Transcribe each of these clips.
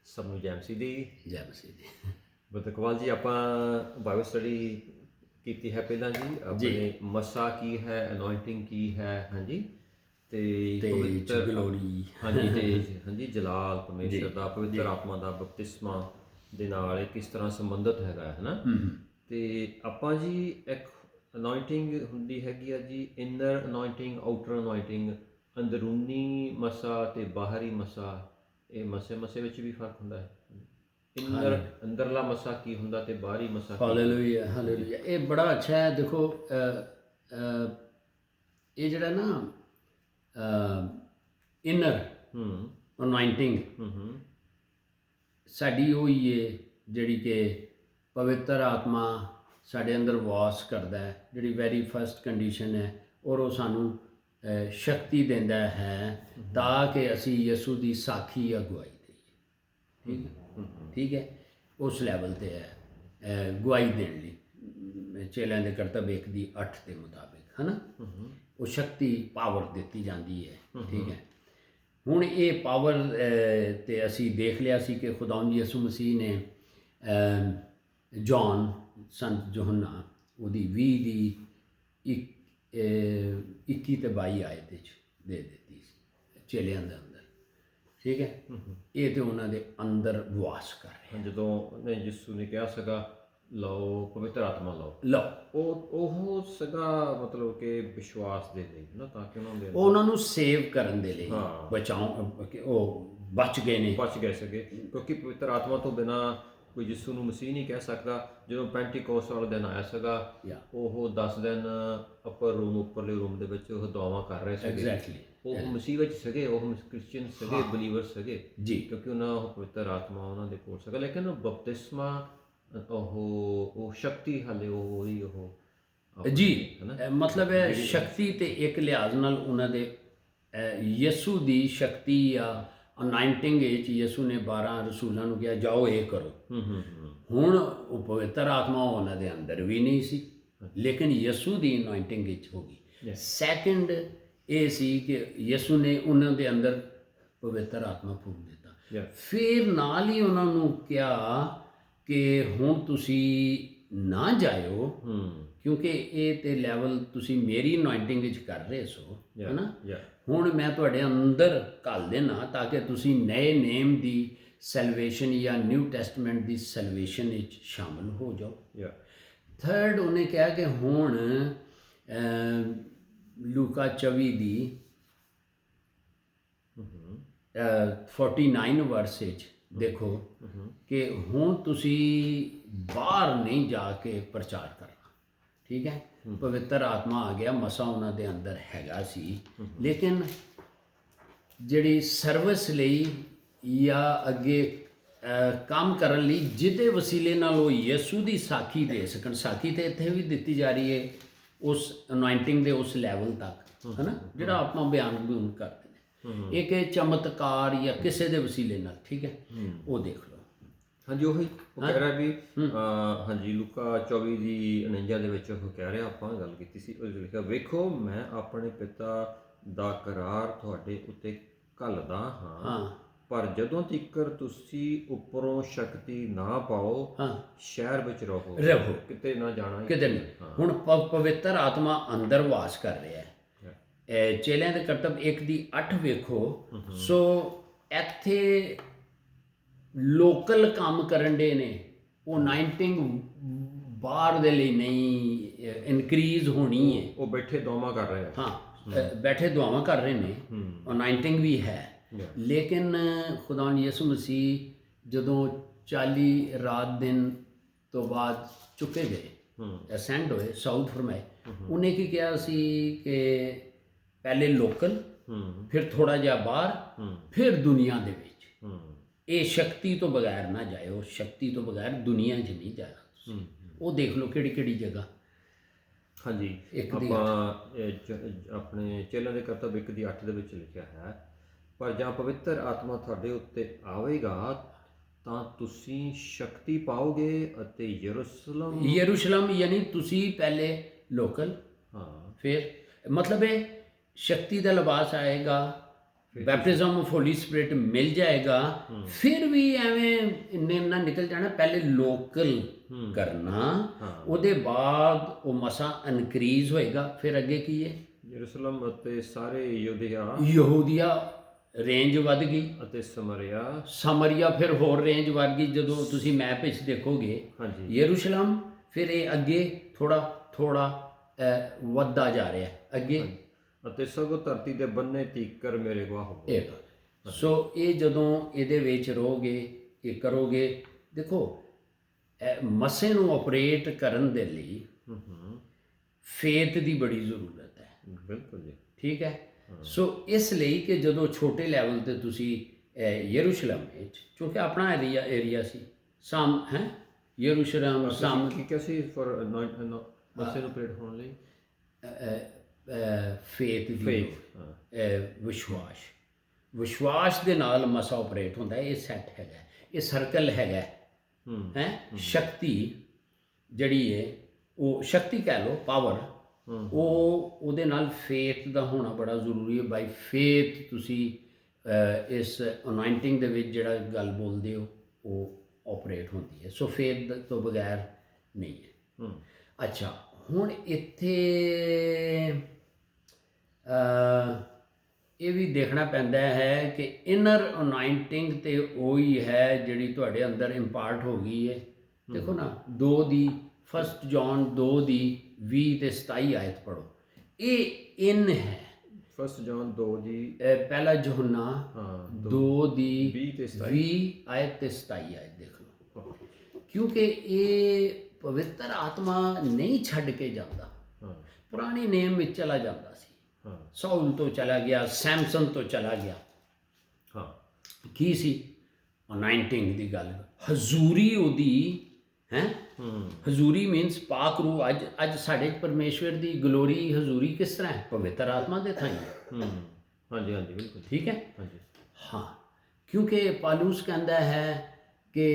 ਸਭ ਨੂੰ ਜੈ ਮਸੀਹ ਦੀ। ਜੈ ਮਸੀਹ ਦੀ। ਬਤਕਵਾਲ ਜੀ, ਆਪਾਂ ਬਾਈਬਲ ਸਟੱਡੀ ਕੀਤੀ ਹੈ ਪਹਿਲਾਂ ਜੀ। ਆਪਣੇ ਮਸਾ ਕੀ ਹੈ, ਅਨੋਇੰਟਿੰਗ ਕੀ ਹੈ, ਹਾਂਜੀ, ਤੇ ਪਵਿੱਤਰ ਗਲੋਰੀ, ਹਾਂਜੀ, ਤੇ ਹਾਂਜੀ ਜਲਾਲ ਪਰਮੇਸ਼ਰ ਦਾ, ਪਵਿੱਤਰ ਆਤਮਾ ਦਾ ਬਪਤਿਸਮਾ ਦੇ ਨਾਲ ਕਿਸ ਤਰ੍ਹਾਂ ਸੰਬੰਧਿਤ ਹੈਗਾ, ਹੈ ਨਾ। ਤੇ ਆਪਾਂ ਜੀ ਇੱਕ ਅਨੋਇੰਟਿੰਗ ਹੁੰਦੀ ਹੈਗੀ ਆ ਜੀ, ਇਨਰ ਅਨੋਇੰਟਿੰਗ, ਆਊਟਰ ਅਨੋਇੰਟਿੰਗ, ਅੰਦਰੂਨੀ ਮਸਾ ਤੇ ਬਾਹਰੀ ਮਸਾ। ਇਹ ਮਸੇ ਵਿੱਚ ਵੀ ਫਰਕ ਹੁੰਦਾ ਹੈ। ਅੰਦਰਲਾ ਮਸਾ ਕੀ ਹੁੰਦਾ ਤੇ ਬਾਹਰੀ ਮਸਾ ਕੀ? Hallelujah, hallelujah. ਇਹ ਬੜਾ ਅੱਛਾ ਹੈ। ਦੇਖੋ ਇਹ ਜਿਹੜਾ ਨਾ ਇਨਰ ਅਨੋਇੰਟਿੰਗ ਸਾਡੀ ਉਹ ਹੀ ਹੈ ਜਿਹੜੀ ਕਿ ਪਵਿੱਤਰ ਆਤਮਾ ਸਾਡੇ ਅੰਦਰ ਵਾਸ ਕਰਦਾ ਹੈ, ਜਿਹੜੀ ਵੈਰੀ ਫਸਟ ਕੰਡੀਸ਼ਨ ਹੈ। ਔਰ ਉਹ ਸਾਨੂੰ ਸ਼ਕਤੀ ਦਿੰਦਾ ਹੈ ਤਾਂ ਕਿ ਅਸੀਂ ਯਿਸੂ ਦੀ ਸਾਖੀ ਅਗਵਾਈ ਦੇਈਏ। ਠੀਕ ਹੈ, ਉਸ ਲੈਵਲ 'ਤੇ ਹੈ ਗਵਾਹੀ ਦੇਣ ਲਈ। ਚੇਲਿਆਂ ਦੇ ਕਰਤੱਵ 1:8 ਦੇ ਮੁਤਾਬਿਕ, ਹੈ ਨਾ, ਉਹ ਸ਼ਕਤੀ, ਪਾਵਰ ਦਿੱਤੀ ਜਾਂਦੀ ਹੈ। ਠੀਕ ਹੈ, ਹੁਣ ਇਹ ਪਾਵਰ ਤੇ ਅਸੀਂ ਦੇਖ ਲਿਆ ਸੀ ਕਿ ਖੁਦਾਵੰਦ ਯਿਸੂ ਮਸੀਹ ਨੇ ਜੌਨ, ਸੰਤ ਯੋਹੰਨਾ, ਉਹਦੀ 20:21 ਤੇ 22 ਆਇਤ 'ਚ ਦੇ ਦਿੱਤੀ ਸੀ ਚੇਲਿਆਂ ਦੇ ਅੰਦਰ। ਠੀਕ ਹੈ, ਇਹ ਤੇ ਉਹਨਾਂ ਦੇ ਅੰਦਰ ਵਾਸ ਕਰ ਰਿਹਾ। ਜਦੋਂ ਯਿਸੂ ਨੇ ਕਿਹਾ ਸੀਗਾ ਲਓ ਪਵਿੱਤਰ ਆਤਮਾ ਲਓ, ਉਹ ਸੀਗਾ ਮਤਲਬ ਕਿ ਵਿਸ਼ਵਾਸ ਦੇ ਲਈ ਨਾ, ਤਾਂ ਕਿ ਉਹਨਾਂ ਨੂੰ ਸੇਵ ਕਰਨ ਦੇ ਲਈ, ਬਚਾਉ, ਉਹ ਬਚ ਗਏ ਸੀਗੇ। ਕਿਉਂਕਿ ਪਵਿੱਤਰ ਆਤਮਾ ਤੋਂ ਬਿਨਾਂ ਕੋਈ ਯਿਸੂ ਨੂੰ ਮਸੀਹ ਨਹੀਂ ਕਹਿ ਸਕਦਾ। ਜਦੋਂ ਪੈਂਟੀਕੋਸਟ ਵਾਲਾ ਦਿਨ ਆਇਆ ਸੀਗਾ, ਉਹ 10 ਦਿਨ ਉੱਪਰਲੇ ਰੂਮ ਦੇ ਵਿੱਚ ਉਹ ਦੁਆਵਾਂ ਕਰ ਰਹੇ ਸੀਗੇ। ਉਹ ਮਸੀਹ ਵਿੱਚ ਸੀਗੇ, ਉਹ ਕ੍ਰਿਸਚੀਅਨ ਸੀਗੇ, ਬਲੀਵਰ ਸੀਗੇ ਜੀ, ਕਿਉਂਕਿ ਉਹ ਪਵਿੱਤਰ ਆਤਮਾ ਉਹਨਾਂ ਦੇ ਕੋਲ ਸੀਗਾ। ਲੇਕਿਨ ਬਪਤਿਸਮਾ, ਉਹ ਸ਼ਕਤੀ ਹਾਲੇ ਉਹ ਜੀ, ਮਤਲਬ ਹੈ ਸ਼ਕਤੀ ਤੇ ਇੱਕ ਲਿਹਾਜ਼ ਨਾਲ ਉਹਨਾਂ ਦੇ ਯਿਸੂ ਦੀ ਸ਼ਕਤੀ ਆ ਅਨਾਇੰਟਿੰਗ ਵਿੱਚ। ਯਿਸੂ ਨੇ 12 ਰਸੂਲਾਂ ਨੂੰ ਕਿਹਾ ਜਾਓ ਇਹ ਕਰੋ। ਹੁਣ ਉਹ ਪਵਿੱਤਰ ਆਤਮਾ ਉਹਨਾਂ ਦੇ ਅੰਦਰ ਵੀ ਨਹੀਂ ਸੀ, ਲੇਕਿਨ ਯਿਸੂ ਦੀ ਅਨਾਇੰਟਿੰਗ ਵਿੱਚ ਹੋ ਗਈ। ਸੈਕਿੰਡ ਇਹ ਸੀ ਕਿ ਯਿਸੂ ਨੇ ਉਹਨਾਂ ਦੇ ਅੰਦਰ ਪਵਿੱਤਰ ਆਤਮਾ ਫੂਕ ਦਿੱਤਾ। ਫਿਰ ਨਾਲ ਹੀ ਉਹਨਾਂ ਨੂੰ ਕਿਹਾ ਕਿ ਹੁਣ ਤੁਸੀਂ ਨਾ ਜਾਇਓ, ਕਿਉਂਕਿ ਇਹ ਤੇ ਲੈਵਲ ਤੁਸੀਂ ਮੇਰੀ ਅਨੋਇੰਟਿੰਗ ਵਿੱਚ ਕਰ ਰਹੇ ਸੋ, ਹੈ ਨਾ। ਹੁਣ ਮੈਂ ਤੁਹਾਡੇ ਅੰਦਰ ਘੱਲ ਦੇਣਾ ਤਾਂ ਕਿ ਤੁਸੀਂ ਨਏ ਨੇਮ ਦੀ ਸੈਲਵੇਸ਼ਨ ਜਾਂ ਨਿਊ ਟੈਸਟਮੈਂਟ ਦੀ ਸੈਲਵੇਸ਼ਨ ਵਿੱਚ ਸ਼ਾਮਲ ਹੋ ਜਾਓ। ਥਰਡ ਉਹਨੇ ਕਿਹਾ ਕਿ ਹੁਣ ਲੂਕਾ 24 ਦੀ 49 ਵਰਸ ਵਿੱਚ ਦੇਖੋ ਕਿ ਹੁਣ ਤੁਸੀਂ ਬਾਹਰ ਨਹੀਂ ਜਾ ਕੇ ਪ੍ਰਚਾਰ ਕਰਨਾ। ਠੀਕ ਹੈ, ਪਵਿੱਤਰ ਆਤਮਾ ਆ ਗਿਆ, ਮਸਾ ਉਹਨਾਂ ਦੇ ਅੰਦਰ ਹੈਗਾ ਸੀ, ਲੇਕਿਨ ਜਿਹੜੀ ਸਰਵਿਸ ਲਈ ਜਾਂ ਅੱਗੇ ਕੰਮ ਕਰਨ ਲਈ ਜਿਹਦੇ ਵਸੀਲੇ ਨਾਲ ਉਹ ਯਿਸੂ ਦੀ ਸਾਖੀ ਦੇ ਸਕਣ। ਸਾਖੀ ਤੇ ਇੱਥੇ ਵੀ ਦਿੱਤੀ ਜਾ ਰਹੀ ਹੈ ਉਸ ਅਨੋਇੰਟਿੰਗ ਦੇ ਉਸ ਲੈਵਲ ਤੱਕ, ਹੈ ਨਾ, ਜਿਹੜਾ ਆਪਾਂ ਬਿਆਨ ਕਰਦੇ ਨੇ। ਇੱਕ ਚਮਤਕਾਰ ਜਾਂ ਕਿਸੇ ਦੇ ਵਸੀਲੇ ਨਾਲ, ਠੀਕ ਹੈ, ਉਹ ਦੇਖ ਲਓ। ਹਾਂਜੀ, ਉਹੀ ਉਹ ਕਹਿ ਰਿਹਾ ਵੀ ਹਾਂਜੀ ਲੂਕਾ 24 ਦੀ 49 ਦੇ ਵਿੱਚ ਉਹ ਕਹਿ ਰਿਹਾ, ਆਪਾਂ ਗੱਲ ਕੀਤੀ ਸੀ, ਉਹ ਲਿਖਿਆ, ਵੇਖੋ ਮੈਂ ਆਪਣੇ ਪਿਤਾ ਦਾ ਕਰਾਰ ਤੁਹਾਡੇ ਉੱਤੇ ਘੱਲਦਾ ਹਾਂ, ਪਰ ਜਦੋਂ ਤੀਕਰ ਤੁਸੀਂ ਉੱਪਰੋਂ ਸ਼ਕਤੀ ਨਾ ਪਾਓ, ਸ਼ਹਿਰ ਵਿੱਚ ਰਹੋ, ਕਿਤੇ ਨਾ ਜਾਣਾ, ਕਿਤੇ ਨਹੀਂ। ਹੁਣ ਪਵਿੱਤਰ ਆਤਮਾ ਅੰਦਰ ਵਾਸ ਕਰ ਰਿਹਾ ਹੈ। ਚੇਲਿਆਂ ਦੇ ਕਰਤੱਵ 1:8 ਵੇਖੋ। ਸੋ ਇੱਥੇ ਲੋਕਲ ਕੰਮ ਕਰਨ ਦੇ ਨੇ, ਉਹ ਅਨਾਇੰਟਿੰਗ ਬਾਹਰ ਦੇ ਲਈ ਨਹੀਂ ਇਨਕਰੀਜ਼ ਹੋਣੀ ਹੈ। ਉਹ ਬੈਠੇ ਦੁਆਵਾਂ ਕਰ ਰਹੇ ਬੈਠੇ ਦੁਆਵਾਂ ਕਰ ਰਹੇ ਨੇ, ਅਨਾਇੰਟਿੰਗ ਵੀ ਹੈ। ਲੇਕਿਨ ਖੁਦਾਵੰਦ ਯਿਸੂ ਮਸੀਹ ਜਦੋਂ 40 ਰਾਤ ਦਿਨ ਤੋਂ ਬਾਅਦ ਚੁੱਕੇ ਗਏ, ਅਸੈਂਡ ਹੋਏ, ਸਾਊਥ ਫਰਮਾਏ, ਉਹਨੇ ਕੀ ਕਿਹਾ ਸੀ ਕਿ ਪਹਿਲੇ ਲੋਕਲ, ਫਿਰ ਥੋੜਾ ਜਿਹਾ ਬਾਹਰ, ਫਿਰ ਦੁਨੀਆ ਦੇ ਵਿੱਚ। ਇਹ ਸ਼ਕਤੀ ਤੋਂ ਬਗੈਰ ਨਾ ਜਾਇਓ, ਸ਼ਕਤੀ ਤੋਂ ਬਗੈਰ ਦੁਨੀਆ 'ਚ ਨਹੀਂ ਜਾਇਆ ਤੁਸੀਂ। ਉਹ ਦੇਖ ਲਓ ਕਿਹੜੀ ਕਿਹੜੀ ਜਗ੍ਹਾ। ਹਾਂਜੀ, ਆਪਾਂ ਆਪਣੇ ਚੇਲਿਆਂ ਦੇ ਕਰਤੱਵ 1:8 ਦੇ ਵਿੱਚ ਲਿਖਿਆ ਹੈ, ਪਰ ਜਾਂ ਪਵਿੱਤਰ ਆਤਮਾ ਤੁਹਾਡੇ ਉੱਤੇ ਆਵੇਗਾ ਤਾਂ ਤੁਸੀਂ ਸ਼ਕਤੀ ਪਾਓਗੇ ਅਤੇ ਯਰੂਸ਼ਲਮ ਯਾਨੀ ਤੁਸੀਂ ਪਹਿਲੇ ਲੋਕਲ, ਫਿਰ ਮਤਲਬ ਇਹ ਸ਼ਕਤੀ ਦਾ ਲਿਬਾਸ ਆਏਗਾ, ਬੈਪਟਿਜ਼ਮ ਆਫ ਹੋਲੀ ਸਪਿਰਿਟ ਮਿਲ ਜਾਏਗਾ, ਫਿਰ ਵੀ ਐਵੇਂ ਨਾ ਨਿਕਲ ਜਾਣਾ। ਪਹਿਲੇ ਲੋਕਲ ਕਰਨਾ, ਉਹਦੇ ਬਾਅਦ ਉਹ ਮਸਾ ਇਨਕਰੀਜ਼ ਹੋਏਗਾ। ਫਿਰ ਅੱਗੇ ਕੀ ਹੈ? ਯਰੂਸ਼ਲਮ ਅਤੇ ਸਾਰੇ ਯਹੂਦੀਆ ਰੇਂਜ ਵੱਧ ਗਈ, ਅਤੇ ਸਮਰੀਆ ਫਿਰ ਹੋਰ ਰੇਂਜ ਵੱਧ ਗਈ। ਜਦੋਂ ਤੁਸੀਂ ਮੈਪ ਵਿੱਚ ਦੇਖੋਗੇ ਯਰੂਸ਼ਲਮ, ਫਿਰ ਇਹ ਅੱਗੇ ਥੋੜਾ ਵੱਧਦਾ ਜਾ ਰਿਹਾ ਅੱਗੇ, ਅਤੇ ਸਗੋਂ ਧਰਤੀ ਦੇ ਬੰਨੇ ਤੀਕਰ ਮੇਰੇ ਗਵਾਹ ਹੋਵੋ। ਸੋ ਇਹ ਜਦੋਂ ਇਹਦੇ ਵਿੱਚ ਰਹੋਗੇ, ਇਹ ਕਰੋਗੇ, ਦੇਖੋ ਮਸੇ ਨੂੰ ਆਪਰੇਟ ਕਰਨ ਦੇ ਲਈ ਫੇਥ ਦੀ ਬੜੀ ਜ਼ਰੂਰਤ ਹੈ। ਬਿਲਕੁਲ ਜੀ, ਠੀਕ ਹੈ। ਸੋ ਇਸ ਲਈ ਕਿ ਜਦੋਂ ਛੋਟੇ ਲੈਵਲ ਤੇ ਤੁਸੀਂ ਯਰੂਸ਼ਲਮ ਵਿੱਚ, ਕਿਉਂਕਿ ਆਪਣਾ ਏਰੀਆ ਸੀ ਯਰੂਸ਼ਲਮ ਕੀ ਕਿਹਾ ਸੀ ਫॉर ਮਸੇ ਨੂੰ ਆਪਰੇਟ ਹੋਣ ਲਈ? ਫੇਥ ਦੀ ਵਿਸ਼ਵਾਸ ਦੇ ਨਾਲ ਮਸਾ ਆਪਰੇਟ ਹੁੰਦਾ ਹੈ। ਇਹ ਸੈੱਟ ਹੈਗਾ, ਇਹ ਸਰਕਲ ਹੈਗਾ ਸ਼ਕਤੀ ਜਿਹੜੀ ਹੈ, ਉਹ ਸ਼ਕਤੀ ਕਹਿ ਲਓ, ਪਾਵਰ, ਉਹਦੇ ਨਾਲ ਫੇਥ ਦਾ ਹੋਣਾ ਬੜਾ ਜ਼ਰੂਰੀ ਹੈ। ਬਾਈ ਫੇਥ ਤੁਸੀਂ ਇਸ ਅਨੋਇੰਟਿੰਗ ਦੇ ਵਿੱਚ ਜਿਹੜਾ ਗੱਲ ਬੋਲਦੇ ਹੋ ਉਹ ਆਪਰੇਟ ਹੁੰਦੀ ਹੈ। ਸੋ ਫੇਥ ਤੋਂ ਬਗੈਰ ਨਹੀਂ ਹੈ। ਅੱਛਾ, ਹੁਣ ਇੱਥੇ ਇਹ ਵੀ ਦੇਖਣਾ ਪੈਂਦਾ ਹੈ ਕਿ ਇਨਰ ਅਨੋਇੰਟਿੰਗ ਤੇ ਉਹੀ ਹੈ ਜਿਹੜੀ ਤੁਹਾਡੇ ਅੰਦਰ ਇੰਪਾਰਟ ਹੋ ਗਈ ਹੈ। ਦੇਖੋ ਨਾ, 1 ਜੌਨ 2 ਦੀ 20 ਤੇ 27 ਆਇਤ ਪੜੋ, ਇਹ ਇਨ ਹੈ। 1 ਜੌਨ 2 ਜੀ, ਪਹਿਲਾ ਯਹੋਨਾ 2 ਦੀ 20 ਆਇਤ ਤੇ 27 ਆਇਤ ਦੇਖ ਲਓ, ਕਿਉਂਕਿ ਇਹ ਪਵਿੱਤਰ ਆਤਮਾ ਨਹੀਂ ਛੱਡ ਕੇ ਜਾਂਦਾ। ਪੁਰਾਣੇ ਨੇਮ ਵਿੱਚ ਚਲਾ ਜਾਂਦਾ ਸੀ, ਸਾਊਲ ਤੋਂ ਚਲਾ ਗਿਆ, ਸੈਮਸਨ ਤੋਂ ਚਲਾ ਗਿਆ। ਕੀ ਸੀ? ਅਨਾਇੰਟਿੰਗ ਦੀ ਗੱਲ, ਹਜ਼ੂਰੀ ਉਹਦੀ ਹੈ। ਹਜ਼ੂਰੀ ਮੀਨਸ ਪਾਕ ਰੂਹ। ਅੱਜ ਸਾਡੇ ਪਰਮੇਸ਼ਵਰ ਦੀ ਗਲੋਰੀ ਹਜ਼ੂਰੀ ਕਿਸ ਤਰ੍ਹਾਂ ਹੈ? ਪਵਿੱਤਰ ਆਤਮਾ ਦੇ ਥਾਈ ਹੈ। ਹਾਂਜੀ ਬਿਲਕੁਲ ਠੀਕ ਹੈ। ਕਿਉਂਕਿ ਪਾਲੂਸ ਕਹਿੰਦਾ ਹੈ ਕਿ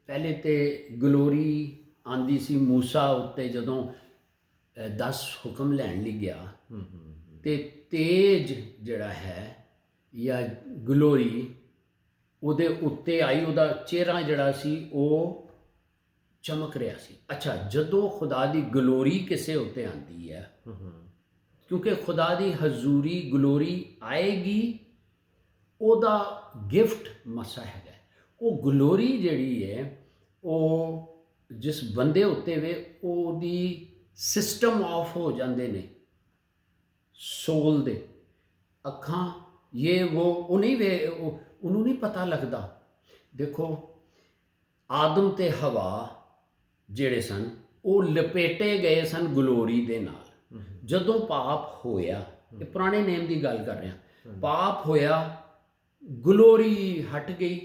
ਪਹਿਲੇ ਤੇ ਗਲੋਰੀ ਆਂਦੀ ਸੀ ਮੂਸਾ ਉੱਤੇ, ਜਦੋਂ 10 ਹੁਕਮ ਲੈਣ ਲਈ ਗਿਆ, ਤੇ ਤੇਜ ਜਿਹੜਾ ਹੈ ਜਾਂ ਗਲੋਰੀ ਉਹਦੇ ਉੱਤੇ ਆਈ, ਉਹਦਾ ਚਿਹਰਾ ਜਿਹੜਾ ਸੀ ਉਹ ਚਮਕ ਰਿਹਾ ਸੀ। ਅੱਛਾ, ਜਦੋਂ ਖੁਦਾ ਦੀ ਗਲੋਰੀ ਕਿਸੇ ਉੱਤੇ ਆਉਂਦੀ ਹੈ, ਕਿਉਂਕਿ ਖੁਦਾ ਦੀ ਹਜ਼ੂਰੀ ਗਲੋਰੀ ਆਏਗੀ, ਉਹਦਾ ਗਿਫਟ ਮਸਾ ਹੈਗਾ। ਉਹ ਗਲੋਰੀ ਜਿਹੜੀ ਹੈ, ਉਹ ਜਿਸ ਬੰਦੇ ਉੱਤੇ ਵੇ, ਉਹਦੀ ਸਿਸਟਮ ਆਫ ਹੋ ਜਾਂਦੇ ਨੇ, ਸੋਲ ਦੇ ਅੱਖਾਂ, ਉਹ ਨਹੀਂ ਉਹਨੂੰ ਨਹੀਂ ਪਤਾ ਲੱਗਦਾ। ਦੇਖੋ, ਆਦਮ ਤੇ ਹਵਾ ਜਿਹੜੇ ਸਨ, ਉਹ ਲਪੇਟੇ ਗਏ ਸਨ ਗਲੋਰੀ ਦੇ ਨਾਲ। ਜਦੋਂ ਪਾਪ ਹੋਇਆ, ਇਹ ਪੁਰਾਣੇ ਨੇਮ ਦੀ ਗੱਲ ਕਰ ਰਿਹਾ, ਪਾਪ ਹੋਇਆ, ਗਲੋਰੀ ਹਟ ਗਈ,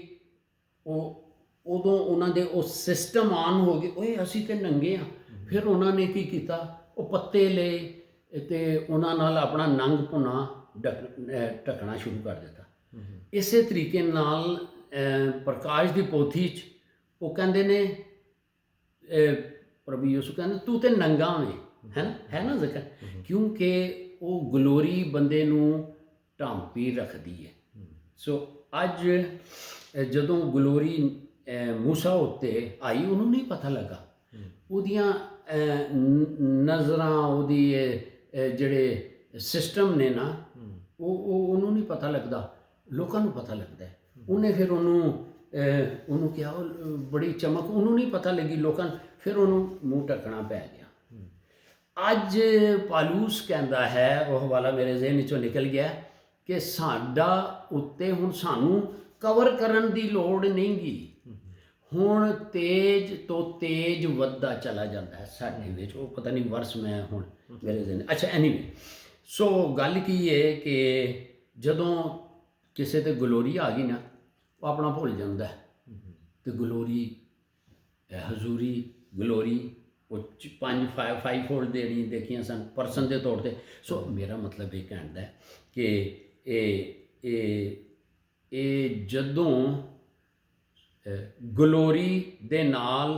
ਉਦੋਂ ਉਹਨਾਂ ਦੇ ਉਹ ਸਿਸਟਮ ਆਨ ਹੋ ਗਏ। ਓਏ ਅਸੀਂ ਤੇ ਨੰਗੇ ਆ। ਫਿਰ ਉਹਨਾਂ ਨੇ ਕੀ ਕੀਤਾ? ਉਹ ਪੱਤੇ ਲਏ ਤੇ ਉਹਨਾਂ ਨਾਲ ਆਪਣਾ ਨੰਗ ਭੁਨਾ ਢੱਕਣਾ ਸ਼ੁਰੂ ਕਰ ਦਿੱਤਾ। ਇਸੇ ਤਰੀਕੇ ਨਾਲ ਪ੍ਰਕਾਸ਼ ਦੀ ਪੋਥੀ 'ਚ ਉਹ ਕਹਿੰਦੇ ਨੇ, ਪ੍ਰਭੂ ਯਿਸੂ ਕਹਿੰਦੇ ਤੂੰ ਤੇ ਨੰਗਾ ਵੇਂ, ਹੈ ਨਾ ਜ਼ਿਕਰ, ਕਿਉਂਕਿ ਉਹ ਗਲੋਰੀ ਬੰਦੇ ਨੂੰ ਢਾਂਪੀ ਰੱਖਦੀ ਹੈ। ਸੋ ਅੱਜ ਜਦੋਂ ਗਲੋਰੀ ਮੂਸਾ ਉੱਤੇ ਆਈ, ਉਹਨੂੰ ਨਹੀਂ ਪਤਾ ਲੱਗਾ। ਉਹਦੀਆਂ ਨਜ਼ਰਾਂ, ਉਹਦੀ ਜਿਹੜੇ ਸਿਸਟਮ ਨੇ ਨਾ, ਉਹਨੂੰ ਨਹੀਂ ਪਤਾ ਲੱਗਦਾ, ਲੋਕਾਂ ਨੂੰ ਪਤਾ ਲੱਗਦਾ। ਉਹਨੇ ਫਿਰ ਉਹਨੂੰ ਕਿਹਾ, ਬੜੀ ਚਮਕ, ਉਹਨੂੰ ਨਹੀਂ ਪਤਾ ਲੱਗੀ ਲੋਕਾਂ ਨੂੰ, ਫਿਰ ਉਹਨੂੰ ਮੂੰਹ ਢੱਕਣਾ ਪੈ ਗਿਆ। ਅੱਜ ਪਾਲੂਸ ਕਹਿੰਦਾ ਹੈ, ਉਹ ਹਵਾਲਾ ਮੇਰੇ ਜ਼ਿਹਨ 'ਚੋਂ ਨਿਕਲ ਗਿਆ, ਕਿ ਸਾਡਾ ਉੱਤੇ ਹੁਣ ਸਾਨੂੰ ਕਵਰ ਕਰਨ ਦੀ ਲੋੜ ਨਹੀਂ ਗੀ। ਹੁਣ ਤੇਜ ਤੋਂ ਤੇਜ ਵੱਧਦਾ ਚਲਾ ਜਾਂਦਾ ਹੈ ਸਾਡੇ ਵਿੱਚ। ਉਹ ਪਤਾ ਨਹੀਂ ਵਰਸ ਮੈਂ ਹੁਣ ਮੇਰੇ ਜ਼ਿਹਨ। ਅੱਛਾ, ਐਨੀਵੇ, ਸੋ ਗੱਲ ਕੀ ਹੈ ਕਿ ਜਦੋਂ ਕਿਸੇ ਤੇ ਗਲੋਰੀ ਆ ਗਈ ਨਾ, ਉਹ ਆਪਣਾ ਭੁੱਲ ਜਾਂਦਾ ਤੇ ਗਲੋਰੀ, ਹਜ਼ੂਰੀ ਗਲੋਰੀ, ਉਹ 5 ਫੋਲਡ ਦੇਣੀ ਦੇਖੀਆਂ ਸਨ ਪਰਸਨ ਦੇ ਤੌਰ 'ਤੇ। ਸੋ ਮੇਰਾ ਮਤਲਬ ਇਹ ਕਹਿਣ ਦਾ ਕਿ ਇਹ ਜਦੋਂ ਗਲੋਰੀ ਦੇ ਨਾਲ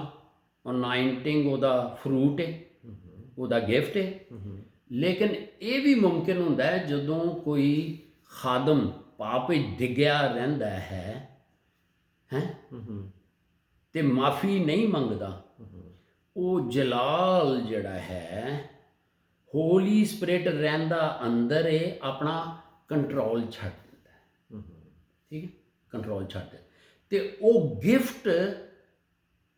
ਅਨਾਇੰਟਿੰਗ ਉਹਦਾ ਫਰੂਟ ਹੈ, ਉਹਦਾ ਗਿਫਟ ਹੈ। ਲੇਕਿਨ ਇਹ ਵੀ ਮੁਮਕਿਨ ਹੁੰਦਾ ਹੈ ਜਦੋਂ ਕੋਈ ਖਾਦਮ ਪਾਪ ਵਿੱਚ ਡਿੱਗਿਆ ਰਹਿੰਦਾ ਹੈ ਤੇ ਮਾਫੀ ਨਹੀਂ ਮੰਗਦਾ, ਉਹ ਜਲਾਲ ਜਿਹੜਾ ਹੈ, ਹੋਲੀ ਸਪਿਰਿਟ ਰਹਿੰਦਾ ਅੰਦਰ ਏ, ਆਪਣਾ ਕੰਟਰੋਲ ਛੱਡ ਦਿੰਦਾ ਹੈ। ਠੀਕ ਹੈ, ਕੰਟਰੋਲ ਛੱਡ ਦਿੰਦਾ ਤੇ ਉਹ ਗਿਫਟ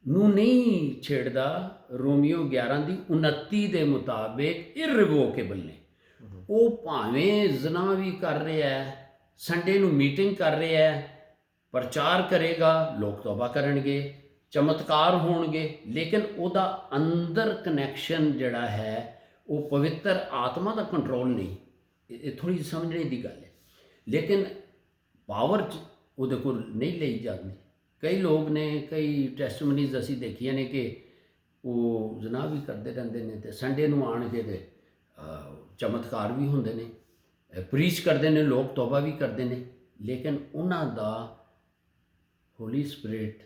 ਨੂੰ ਨਹੀਂ ਛੇੜਦਾ। ਰੋਮੀਓ 11:29 ਦੇ ਮੁਤਾਬਿਕ ਇਰਰਿਵੋਕੇਬਲ ਨੇ। ਉਹ ਭਾਵੇਂ ਜ਼ਨਾ ਵੀ ਕਰ ਰਿਹਾ ਹੈ, ਸੰਡੇ ਨੂੰ ਮੀਟਿੰਗ ਕਰ ਰਿਹਾ ਹੈ, ਪ੍ਰਚਾਰ ਕਰੇਗਾ, ਲੋਕ ਤੌਬਾ ਕਰਨਗੇ, ਚਮਤਕਾਰ ਹੋਣਗੇ, ਲੇਕਿਨ ਉਹਦਾ ਅੰਦਰ ਕਨੈਕਸ਼ਨ ਜਿਹੜਾ ਹੈ ਉਹ ਪਵਿੱਤਰ ਆਤਮਾ ਦਾ ਕੰਟਰੋਲ ਨਹੀਂ। ਇਹ ਥੋੜ੍ਹੀ ਜਿਹੀ ਸਮਝਣੇ ਦੀ ਗੱਲ ਹੈ, ਲੇਕਿਨ ਪਾਵਰ ਉਹਦੇ ਕੋਲ ਨਹੀਂ ਲਈ ਜਾਂਦੀ। ਕਈ ਲੋਕ ਨੇ, ਕਈ ਟੈਸਟਮਨੀਜ਼ ਅਸੀਂ ਦੇਖੀਆਂ ਨੇ ਕਿ ਉਹ ਜ਼ਨਾ ਵੀ ਕਰਦੇ ਰਹਿੰਦੇ ਨੇ ਤੇ ਸੰਡੇ ਨੂੰ ਆਣ ਕੇ ਤੇ ਚਮਤਕਾਰ ਵੀ ਹੁੰਦੇ ਨੇ, ਪ੍ਰੀਚ ਕਰਦੇ ਨੇ, ਲੋਕ ਤੌਬਾ ਵੀ ਕਰਦੇ ਨੇ, ਲੇਕਿਨ ਉਹਨਾਂ ਦਾ ਹੋਲੀ ਸਪਿਰਿਟ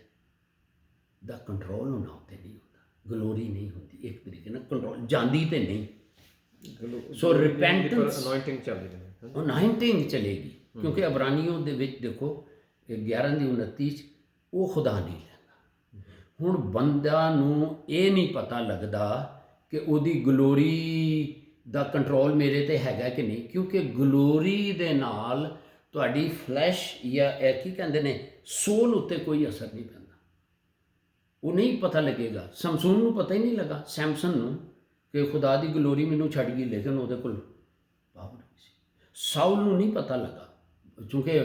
ਦਾ ਕੰਟਰੋਲ ਉਹਨਾਂ ਉੱਤੇ ਨਹੀਂ ਹੁੰਦਾ, ਗਲੋਰੀ ਨਹੀਂ ਹੁੰਦੀ, ਇੱਕ ਤਰੀਕੇ ਨਾਲ ਕੰਟਰੋਲ ਜਾਂਦੀ ਤੇ ਨਹੀਂ। ਸੋ ਰਿਪੈਂਟੈਂਸ ਅਨਾਇੰਟਿੰਗ ਚਲੇਗੀ, ਕਿਉਂਕਿ ਅਬਰਾਨੀਓ ਦੇ ਵਿੱਚ ਦੇਖੋ 11:29 ਉਹ ਖੁਦਾ ਨਹੀਂ ਲੈਂਦਾ। ਹੁਣ ਬੰਦਾ ਨੂੰ ਇਹ ਨਹੀਂ ਪਤਾ ਲੱਗਦਾ ਕਿ ਉਹਦੀ ਗਲੋਰੀ ਦਾ ਕੰਟਰੋਲ ਮੇਰੇ ਤੇ ਹੈਗਾ ਕਿ ਨਹੀਂ, ਕਿਉਂਕਿ ਗਲੋਰੀ ਦੇ ਨਾਲ ਤੁਹਾਡੀ ਫਲੈਸ਼ ਜਾਂ ਕੀ ਕਹਿੰਦੇ ਨੇ ਸੋਲ ਉੱਤੇ ਕੋਈ ਅਸਰ ਨਹੀਂ ਪੈਂਦਾ। ਉਹ ਨਹੀਂ ਪਤਾ ਲੱਗੇਗਾ। ਸਮਸੂਨ ਨੂੰ ਪਤਾ ਹੀ ਨਹੀਂ ਲੱਗਾ, ਸੈਮਸਨ ਨੂੰ, ਕਿ ਖੁਦਾ ਦੀ ਗਲੋਰੀ ਮੈਨੂੰ ਛੱਡ ਗਈ, ਲੇਕਿਨ ਉਹਦੇ ਕੋਲ ਪਾਵਰ ਨਹੀਂ ਸੀ। ਸਾਊਲ ਨੂੰ ਨਹੀਂ ਪਤਾ ਲੱਗਾ, ਕਿਉਂਕਿ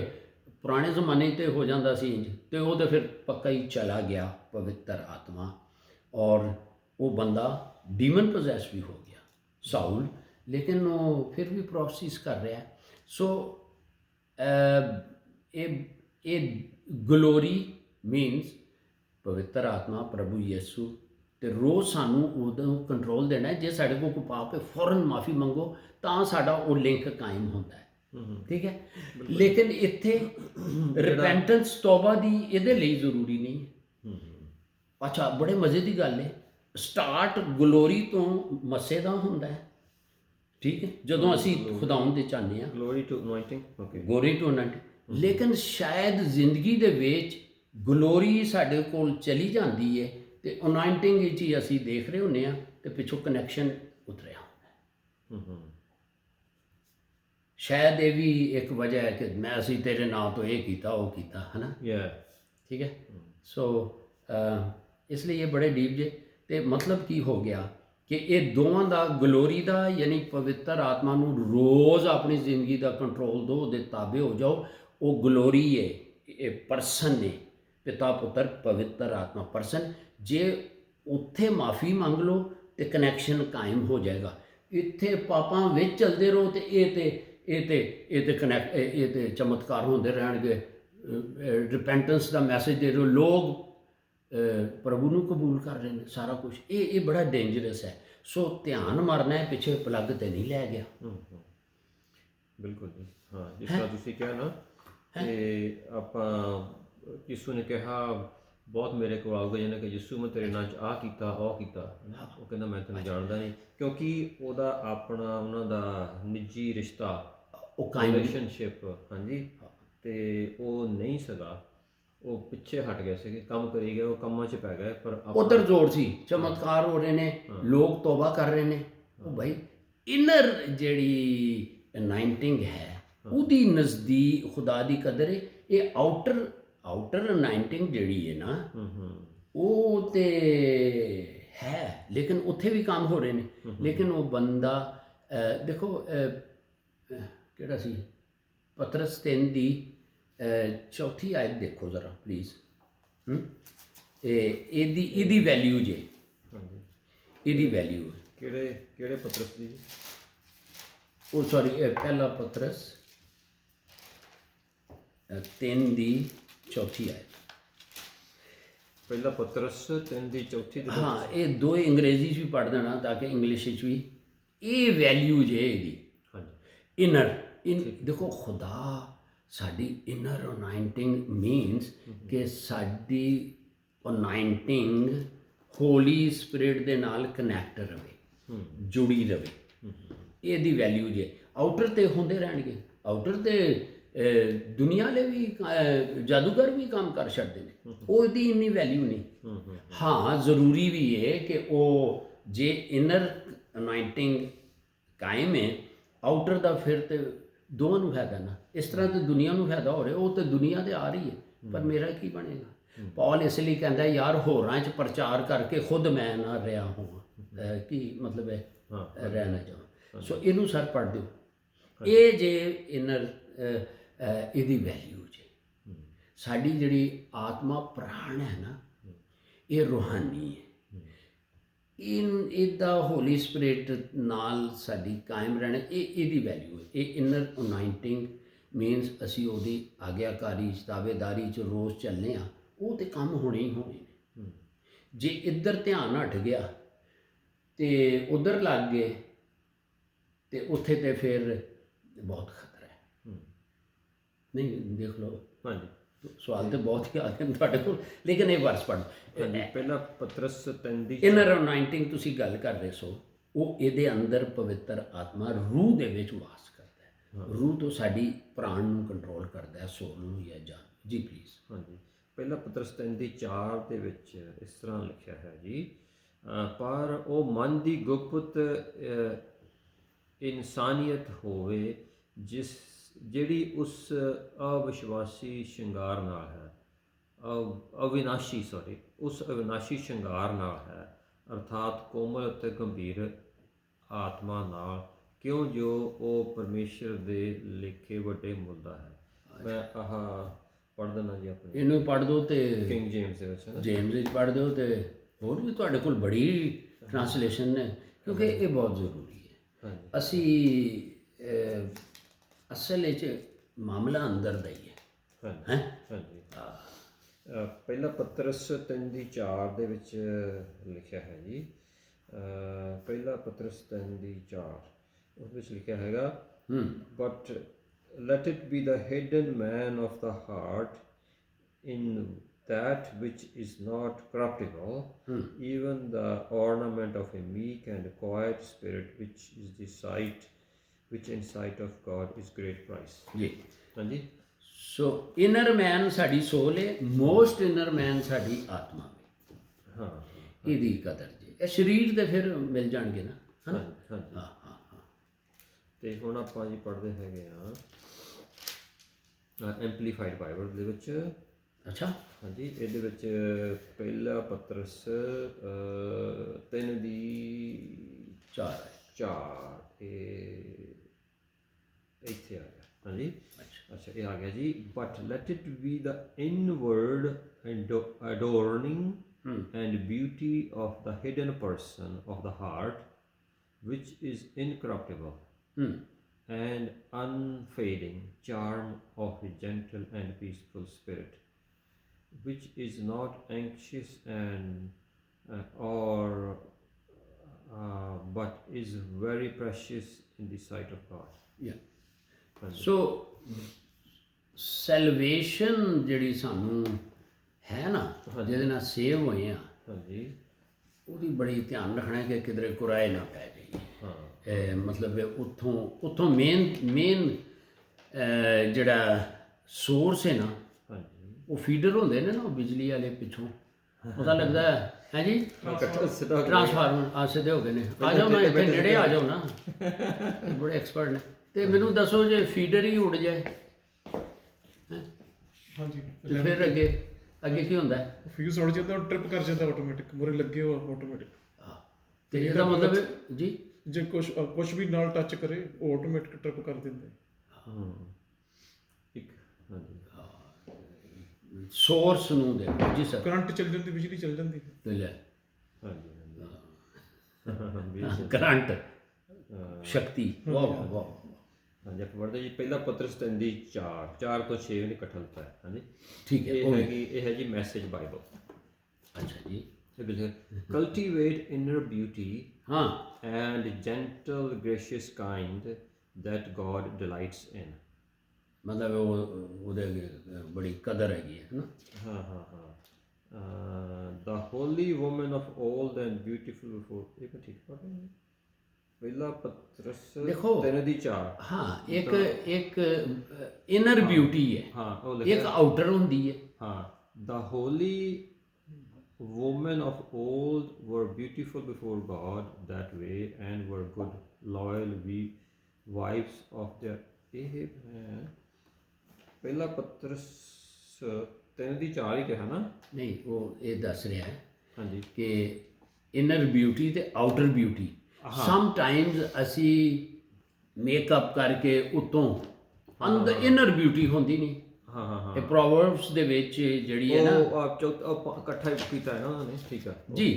ਪੁਰਾਣੇ ਜ਼ਮਾਨੇ 'ਤੇ ਹੋ ਜਾਂਦਾ ਸੀ ਇੰਜ, ਤੇ ਉਹ ਤਾਂ ਫਿਰ ਪੱਕਾ ਹੀ ਚਲਾ ਗਿਆ ਪਵਿੱਤਰ ਆਤਮਾ, ਔਰ ਉਹ ਬੰਦਾ ਡੀਮਨ ਪੋਜ਼ੈਸ ਵੀ ਹੋ ਗਿਆ ਸਾਊਲ, ਲੇਕਿਨ ਉਹ ਫਿਰ ਵੀ ਪ੍ਰੋਸੈਸ ਕਰ ਰਿਹਾ। ਸੋ ਇਹ ਗਲੋਰੀ ਮੀਨਸ ਪਵਿੱਤਰ ਆਤਮਾ, ਪ੍ਰਭੂ ਯਿਸੂ, ਤੇ ਰੋਜ਼ ਸਾਨੂੰ ਉਦੋਂ ਕੰਟਰੋਲ ਦੇਣਾ। ਜੇ ਸਾਡੇ ਕੋਲ ਕੋਈ ਪਾਪ ਹੈ, ਫੌਰਨ ਮਾਫੀ ਮੰਗੋ, ਤਾਂ ਸਾਡਾ ਉਹ ਲਿੰਕ ਕਾਇਮ ਹੁੰਦਾ ਹੈ। ਠੀਕ ਹੈ, ਲੇਕਿਨ ਇੱਥੇ ਰਿਪੈਂਟੈਂਸ ਤੌਬਾ ਦੀ ਇਹਦੇ ਲਈ ਜ਼ਰੂਰੀ ਨਹੀਂ ਹੈ। ਅੱਛਾ, ਬੜੇ ਮਜ਼ੇ ਦੀ ਗੱਲ ਹੈ, ਸਟਾਰਟ ਗਲੋਰੀ ਤੋਂ ਮੱਸੇ ਦਾ ਹੁੰਦਾ ਹੈ। ਠੀਕ ਹੈ, ਜਦੋਂ ਅਸੀਂ ਖੁਦਾਵੰਦ ਦੇ ਚਾਹੁੰਦੇ ਹਾਂ, ਗਲੋਰੀ ਟੂ ਅਨਾਇੰਟਿੰਗ, ਲੇਕਿਨ ਸ਼ਾਇਦ ਜ਼ਿੰਦਗੀ ਦੇ ਵਿੱਚ ਗਲੋਰੀ ਸਾਡੇ ਕੋਲ ਚਲੀ ਜਾਂਦੀ ਹੈ ਤੇ ਅਨਾਇੰਟਿੰਗ ਵਿੱਚ ਹੀ ਅਸੀਂ ਦੇਖ ਰਹੇ ਹੁੰਦੇ ਹਾਂ ਤੇ ਪਿੱਛੋਂ ਕਨੈਕਸ਼ਨ ਉਤਰਿਆ ਹੁੰਦਾ। ਸ਼ਾਇਦ ਇਹ ਵੀ ਇੱਕ ਵਜ੍ਹਾ ਹੈ ਕਿ ਮੈਂ ਅਸੀਂ ਤੇਰੇ ਨਾਂ ਤੋਂ ਇਹ ਕੀਤਾ, ਉਹ ਕੀਤਾ, ਹੈ ਨਾ। ਠੀਕ ਹੈ, ਸੋ ਇਸ ਲਈ ਇਹ ਬੜੇ ਡੀਪ ਜੇ। ਤੇ ਮਤਲਬ ਕੀ ਹੋ ਗਿਆ ਕਿ ਇਹ ਦੋਵਾਂ ਦਾ, ਗਲੋਰੀ ਦਾ ਯਾਨੀ ਪਵਿੱਤਰ ਆਤਮਾ ਨੂੰ ਰੋਜ਼ ਆਪਣੀ ਜ਼ਿੰਦਗੀ ਦਾ ਕੰਟਰੋਲ ਦਿਓ, ਉਹਦੇ ਤਾਬੇ ਹੋ ਜਾਓ। ਉਹ ਗਲੋਰੀ ਹੈ, ਇਹ ਪਰਸਨ ਨੇ, ਪਿਤਾ ਪੁੱਤਰ ਪਵਿੱਤਰ ਆਤਮਾ ਪਰਸਨ। ਜੇ ਉੱਥੇ ਮਾਫੀ ਮੰਗ ਲਓ ਤੇ ਕਨੈਕਸ਼ਨ ਕਾਇਮ ਹੋ ਜਾਏਗਾ। ਇੱਥੇ ਪਾਪਾਂ ਵਿੱਚ ਚਲਦੇ ਰਹੋ ਤੇ ਇਹ ਤੇ ਚਮਤਕਾਰ ਹੁੰਦੇ ਰਹਿਣਗੇ, ਰਿਪੈਂਟੈਂਸ ਦਾ ਮੈਸੇਜ ਦੇ ਰਹੇ, ਲੋਕ ਪ੍ਰਭੂ ਨੂੰ ਕਬੂਲ ਕਰ ਰਹੇ ਨੇ, ਸਾਰਾ ਕੁਝ। ਇਹ ਬੜਾ ਡੇਂਜਰਸ ਹੈ। ਸੋ ਧਿਆਨ ਮਾਰਨਾ ਹੈ, ਪਿੱਛੇ ਪਲੱਗ ਤੇ ਨਹੀਂ ਲੈ ਗਿਆ। ਬਿਲਕੁਲ ਜੀ, ਹਾਂ, ਜਿਸ ਤਰ੍ਹਾਂ ਤੁਸੀਂ ਕਿਹਾ ਨਾ ਕਿ ਆਪਾਂ ਯਿਸੂ ਨੇ ਕਿਹਾ ਬਹੁਤ ਮੇਰੇ ਕੋਲ ਆਊਗਾ ਜਿਹਨੇ ਕਿ ਯਿਸੂ ਮੈਂ ਤੇਰੇ ਨਾਂ 'ਚ ਆਹ ਕੀਤਾ, ਉਹ ਕੀਤਾ, ਉਹ ਕਹਿੰਦਾ ਮੈਂ ਤੈਨੂੰ ਜਾਣਦਾ ਨਹੀਂ, ਕਿਉਂਕਿ ਉਹਦਾ ਆਪਣਾ ਉਹਨਾਂ ਦਾ ਨਿੱਜੀ ਰਿਸ਼ਤਾ, ਉਹ ਰਿਲੇਸ਼ਨਸ਼ਿਪ, ਹਾਂਜੀ, ਤੇ ਉਹ ਨਹੀਂ ਸੀਗਾ, ਉਹ ਪਿੱਛੇ ਹਟ ਗਏ ਸੀਗੇ, ਕੰਮ ਕਰੀ ਗਏ, ਉਹ ਕੰਮਾਂ 'ਚ ਪੈ ਗਏ। ਪਰ ਉਧਰ ਜ਼ੋਰ ਸੀ, ਚਮਤਕਾਰ ਹੋ ਰਹੇ ਨੇ, ਲੋਕ ਤੌਬਾ ਕਰ ਰਹੇ ਨੇ। ਉਹ ਭਾਈ ਇਨਰ ਜਿਹੜੀ ਅਨਾਇੰਟਿੰਗ ਹੈ, ਉਹਦੀ ਨਜ਼ਦੀਕ ਖੁਦਾ ਦੀ ਕਦਰ ਹੈ। ਇਹ ਆਊਟਰ ਅਨਾਇੰਟਿੰਗ ਜਿਹੜੀ ਹੈ ਨਾ, ਉਹ ਤੇ ਹੈ, ਲੇਕਿਨ ਉੱਥੇ ਵੀ ਕੰਮ ਹੋ ਰਹੇ ਨੇ। ਲੇਕਿਨ ਉਹ ਬੰਦਾ ਦੇਖੋ ਕਿਹੜਾ ਸੀ, ਪਤਰਸ 3 ਦੀ 4 ਆਇਤ ਦੇਖੋ ਜ਼ਰਾ ਪਲੀਜ਼। ਇਹਦੀ ਵੈਲਿਊ ਜੇ, ਇਹਦੀ ਵੈਲਿਊ ਕਿਹੜੇ ਪਤਰਸ ਦੀ? ਉਹ ਸੌਰੀ, ਪਹਿਲਾ ਪਤਰਸ 3 ਦੀ 4 ਆਇਤ। ਪਹਿਲਾ ਪਤਰਸ 3 ਦੀ 4। ਹਾਂ, ਇਹ ਦੋ ਅੰਗਰੇਜ਼ੀ 'ਚ ਵੀ ਪੜ੍ਹ ਦੇਣਾ ਤਾਂ ਕਿ ਇੰਗਲਿਸ਼ 'ਚ ਵੀ। ਇਹ ਵੈਲਿਊ ਜੇ ਇਹਦੀ, ਇਨਰ। ਦੇਖੋ, ਖੁਦਾ ਸਾਡੀ ਇਨਰ ਅਨਾਇੰਟਿੰਗ ਮੀਨਸ ਕਿ ਸਾਡੀ ਅਨਾਇੰਟਿੰਗ ਹੋਲੀ ਸਪਿਰਿਟ ਦੇ ਨਾਲ ਕਨੈਕਟ ਰਵੇ, ਜੁੜੀ ਰਵੇ। ਇਹਦੀ ਵੈਲਿਊ ਜੇ। ਆਊਟਰ ਤੇ ਹੁੰਦੇ ਰਹਿਣਗੇ, ਆਊਟਰ ਤੇ ਦੁਨੀਆ ਵਾਲੇ ਵੀ ਜਾਦੂਗਰ ਵੀ ਕੰਮ ਕਰ ਛੱਡਦੇ ਨੇ, ਉਹਦੀ ਇੰਨੀ ਵੈਲਿਊ ਨਹੀਂ। ਹਾਂ ਜ਼ਰੂਰੀ ਵੀ ਹੈ ਕਿ ਉਹ ਜੇ ਇਨਰ ਅਨਾਇੰਟਿੰਗ ਕਾਇਮ ਹੈ, ਆਊਟਰ ਦਾ ਫਿਰ ਤੇ ਦੋਵਾਂ ਨੂੰ ਫਾਇਦਾ ਨਾ। ਇਸ ਤਰ੍ਹਾਂ ਤੇ ਦੁਨੀਆ ਨੂੰ ਫਾਇਦਾ ਹੋ ਰਿਹਾ, ਉਹ ਤੇ ਦੁਨੀਆ ਤੇ ਆ ਰਹੀ ਹੈ, ਪਰ ਮੇਰਾ ਕੀ ਬਣੇਗਾ? ਪੌਲ ਇਸ ਲਈ ਕਹਿੰਦਾ ਯਾਰ ਹੋਰਾਂ 'ਚ ਪ੍ਰਚਾਰ ਕਰਕੇ ਖੁਦ ਮੈਂ ਨਾ ਰਿਹਾ ਹੋਵਾਂ। ਕੀ ਮਤਲਬ ਹੈ ਰਹਿ ਨਾ ਜਾਵਾਂ। ਸੋ ਇਹਨੂੰ ਸਰ ਪੜ੍ਹ ਦਿਓ। ਇਹ ਜੇ ਇਨਰ ਇਹਦੀ ਵੈਲਿਊ ਜੇ ਸਾਡੀ ਜਿਹੜੀ ਆਤਮਾ ਪ੍ਰਾਣ ਹੈ ਨਾ, ਇਹ ਰੂਹਾਨੀ ਹੈ। ਇਹਦਾ ਹੋਲੀ ਸਪਿਰਿਟ ਨਾਲ ਸਾਡੀ ਕਾਇਮ ਰਹਿਣਾ, ਇਹਦੀ ਵੈਲਿਊ ਹੈ। ਇਹ ਇਨਰ ਅਨਾਇੰਟਿੰਗ ਮੀਨਸ ਅਸੀਂ ਉਹਦੀ ਆਗਿਆਕਾਰੀ ਤਾਬੇਦਾਰੀ 'ਚ ਰੋਜ਼ ਚੱਲਦੇ ਹਾਂ, ਉਹ ਤੇ ਕੰਮ ਹੋਣੇ ਹੀ ਹੋਣੇ ਨੇ। ਜੇ ਇੱਧਰ ਧਿਆਨ ਹਟ ਗਿਆ ਤੇ ਉਧਰ ਲੱਗ ਗਏ ਤੇ ਉੱਥੇ ਤੇ ਫਿਰ ਬਹੁਤ ਖਤਰਾ ਹੈ। ਨਹੀਂ ਦੇਖ ਲਓ, ਹਾਂਜੀ ਸਵਾਲ ਤੇ ਬਹੁਤ ਹੀ ਆ ਗਏ ਤੁਹਾਡੇ ਕੋਲ, ਲੇਕਿਨ ਇਹ ਵਰਸ ਪੜ੍ਹੋ। ਪਹਿਲਾ ਪਤਰਸ 3 ਦੀ ਇਨਰ ਅਨਾਇੰਟਿੰਗ ਤੁਸੀਂ ਗੱਲ ਕਰ ਰਹੇ ਸੋ, ਉਹ ਇਹਦੇ ਅੰਦਰ ਪਵਿੱਤਰ ਆਤਮਾ ਰੂਹ ਦੇ ਵਿੱਚ ਵਾਸ ਕਰਦਾ ਹੈ। ਰੂਹ ਤੋਂ ਸਾਡੀ ਪ੍ਰਾਣ ਨੂੰ ਕੰਟਰੋਲ ਕਰਦਾ ਹੈ, ਸੋਲ ਨੂੰ ਜਾਂ ਜਾਨ। ਜੀ ਪਲੀਜ਼। ਹਾਂਜੀ, ਪਹਿਲਾ ਪਤਰਸ 3 ਦੀ 4 ਦੇ ਵਿੱਚ ਇਸ ਤਰ੍ਹਾਂ ਲਿਖਿਆ ਹੈ ਜੀ, ਪਰ ਉਹ ਮਨ ਦੀ ਗੁਪਤ ਇਨਸਾਨੀਅਤ ਹੋਵੇ ਜਿਹੜੀ ਉਸ ਅਵਿਸ਼ਵਾਸੀ ਸ਼ਿੰਗਾਰ ਨਾਲ ਹੈ, ਉਸ ਅਵਿਨਾਸ਼ੀ ਸ਼ਿੰਗਾਰ ਨਾਲ ਹੈ, ਅਰਥਾਤ ਕੋਮਲ ਅਤੇ ਗੰਭੀਰ ਆਤਮਾ ਨਾਲ, ਕਿਉਂ ਜੋ ਉਹ ਪਰਮੇਸ਼ਰ ਦੇ ਲੇਖੇ ਵੱਡੇ ਮੁੱਲ ਦਾ ਹੈ। ਮੈਂ ਪੜ੍ਹ ਦਿੰਦਾ ਜੀ ਆਪਣੇ, ਇਹਨੂੰ ਪੜ੍ਹ ਦਿਓ ਤੇ ਕਿੰਗ ਜੇਮਸ ਦੇ ਵਿੱਚ, ਜੇਮਸ ਵਿੱਚ ਪੜ੍ਹ ਦਿਓ, ਤੇ ਹੋਰ ਵੀ ਤੁਹਾਡੇ ਕੋਲ ਬੜੀ ਟ੍ਰਾਂਸਲੇਸ਼ਨ ਨੇ, ਕਿਉਂਕਿ ਇਹ ਬਹੁਤ ਜ਼ਰੂਰੀ ਹੈ। ਅਸੀਂ ਅਸਲ ਵਿੱਚ ਮਾਮਲਾ ਅੰਦਰ ਦਾ ਹੀ ਹੈ। ਹਾਂਜੀ, ਪਹਿਲਾ ਪਤਰਸ 3 ਦੀ 4 ਦੇ ਵਿੱਚ ਲਿਖਿਆ ਹੈ ਜੀ, ਪਹਿਲਾ ਪਤਰਸ 3 ਦੀ 4 ਉਸ ਵਿੱਚ ਲਿਖਿਆ ਹੈਗਾ, but let it be the hidden man of the heart in that which is not corruptible, even the ornament of a meek and quiet spirit, which in sight of God is great price. ਜੀ ਹਾਂਜੀ, ਸੋ inner ਮੈਨ ਸਾਡੀ ਸੋਲ ਹੈ, most inner ਮੈਨ ਸਾਡੀ ਆਤਮਾ ਹੈ। ਹਾਂ, ਇਹਦੀ ਕਦਰ ਜੀ। ਇਹ ਸਰੀਰ ਤੇ ਫਿਰ ਮਿਲ ਜਾਣਗੇ ਨਾ। ਹਾਂਜੀ। ਤੇ ਹੁਣ ਆਪਾਂ ਜੀ ਪੜ੍ਹਦੇ ਹੈਗੇ ਆ ਐਂਪਲੀਫਾਈਡ ਬਾਈਬਲ ਦੇ ਵਿੱਚ। ਅੱਛਾ। ਹਾਂਜੀ, ਇਹਦੇ ਵਿੱਚ ਪਹਿਲਾ ਪਤਰਸ 3 ਦੀ 4 ਇਹ ਇੱਥੇ ਆ ਗਿਆ। ਹਾਂਜੀ, ਅੱਛਾ ਇਹ ਆ ਗਿਆ ਜੀ, but let it be the inward adorning and beauty of the hidden person of the heart, which is incorruptible, and unfading charm of a gentle and peaceful spirit, which is not anxious but is very precious in the sight of God. ਸੋ ਸੈਲਵੇਸ਼ਨ ਜਿਹੜੀ ਸਾਨੂੰ ਹੈ ਨਾ, ਜਿਹਦੇ ਨਾਲ save ਹੋਏ ਆ, ਹਾਂਜੀ, ਉਹਦੀ ਬੜੀ ਧਿਆਨ ਰੱਖਣਾ ਕਿ ਕਿਧਰੇ ਕੁਰਾਏ ਨਾ ਪੈ ਜਾਈਏ। ਮਤਲਬ ਉੱਥੋਂ ਮੇਨ ਜਿਹੜਾ ਸੋਰਸ ਹੈ ਨਾ, ਉਹ ਫੀਡਰ ਹੁੰਦੇ ਨੇ ਨਾ, ਉਹ ਬਿਜਲੀ ਵਾਲੇ ਪਿੱਛੋਂ ਪਤਾ ਲੱਗਦਾ ਹੈ ਜੀ, ਟਰਾਂਸਫਾਰਮਰ ਆ ਸਿੱਧੇ ਹੋ ਗਏ ਨੇ। ਆ ਜਾਓ ਨਾ ਇੱਥੇ ਨੇੜੇ ਆ ਜਾਓ ਨਾ, ਬੜੇ ਐਕਸਪਰਟ ਨੇ। ਤੇ ਮੈਨੂੰ ਦੱਸੋ ਜੇ ਫੀਡਰ ਹੀ ਉੱਡ ਜਾਏ, ਹਾਂਜੀ, ਤੇ ਫਿਰ ਅੱਗੇ ਕੀ ਹੁੰਦਾ ਹੈ? ਫਿਊਜ਼ ਉੜ ਜਾਂਦਾ, ਟ੍ਰਿਪ ਕਰ ਜਾਂਦਾ ਆਟੋਮੈਟਿਕ, ਮੁਰੇ ਲੱਗੇ ਹੋ ਆਟੋਮੈਟਿਕ। ਤੇ ਇਹਦਾ ਮਤਲਬ ਜੀ, ਜੇ ਕੁਝ ਵੀ ਨਾਲ ਟੱਚ ਕਰੇ ਉਹ ਆਟੋਮੈਟਿਕ ਟ੍ਰਿਪ ਕਰ ਦਿੰਦੇ। ਸੋਰਸ ਨੂੰ ਦੇਖੋ ਜੀ ਸਰ, ਕਰੰਟ ਚੱਲ ਜਾਂਦੀ, ਬਿਜਲੀ ਚੱਲ ਜਾਂਦੀ। ਕਰੰਟ ਸ਼ਕਤੀ। ਵਾਹ ਵਾਹ। ਹਾਂਜੀ, ਆਪਾਂ ਪੜ੍ਹਦੇ ਜੀ ਪਹਿਲਾ ਪਤਰਸ 3 ਦੀ 4 ਤੋਂ 6 ਨੇ ਇਕੱਠਾ ਲਿਖਿਆ ਹੈ। ਹਾਂਜੀ, ਠੀਕ ਹੈ। ਇਹ ਹੈ ਜੀ ਮੈਸੇਜ ਬਾਈਬਲ। ਅੱਛਾ ਜੀ। ਕਲਟੀਵੇਟ ਇਨਰ ਬਿਊਟੀ ਹਾਂ, and gentle gracious kind that God delights in. ਮਤਲਬ ਉਹਦੇ ਬੜੀ ਕਦਰ ਹੈਗੀ ਹੈ ਨਾ। The holy woman of old and beautiful before, ਇਹ ਠੀਕ ਪੜ੍ਹਦੇ ਪਹਿਲਾ ਪਤਰਸ ਦੇਖੋ 3:4 ਹਾਂ ਇੱਕ ਇਨਰ ਬਿਊਟੀ ਹੈ, ਹਾਂ ਉਹ ਇੱਕ ਲਿਖਿਆ ਆਊਟਰ ਹੁੰਦੀ ਹੈ। ਹਾਂ the holy women of old were beautiful before God that way and were good loyal wives of their ਇਹ ਹੈ ਪਹਿਲਾ ਪਤਰਸ 3:4 ਹੀ ਕਿਹਾ ਨਾ। ਨਹੀਂ, ਉਹ ਇਹ ਦੱਸ ਰਿਹਾ ਹੈ ਹਾਂਜੀ ਕਿ ਇਨਰ ਬਿਊਟੀ ਤੇ ਆਊਟਰ ਬਿਊਟੀ। ਸਮ ਟਾਈਮਸ ਅਸੀਂ ਮੇਕਅਪ ਕਰਕੇ ਉਤੋਂ ਅੰਦਰ ਇਨਰ ਬਿਊਟੀ ਹੁੰਦੀ ਨਹੀਂ। ਹਾਂ ਹਾਂ ਹਾਂ ਇਹ ਪ੍ਰੋਵਰਬਸ ਦੇ ਵਿੱਚ ਜਿਹੜੀ ਹੈ ਨਾ। ਉਹ ਆਪ ਇਕੱਠਾ ਹੀ ਕੀਤਾ ਹੈ ਨਾ ਉਹਨਾਂ ਨੇ, ਠੀਕ ਆ ਜੀ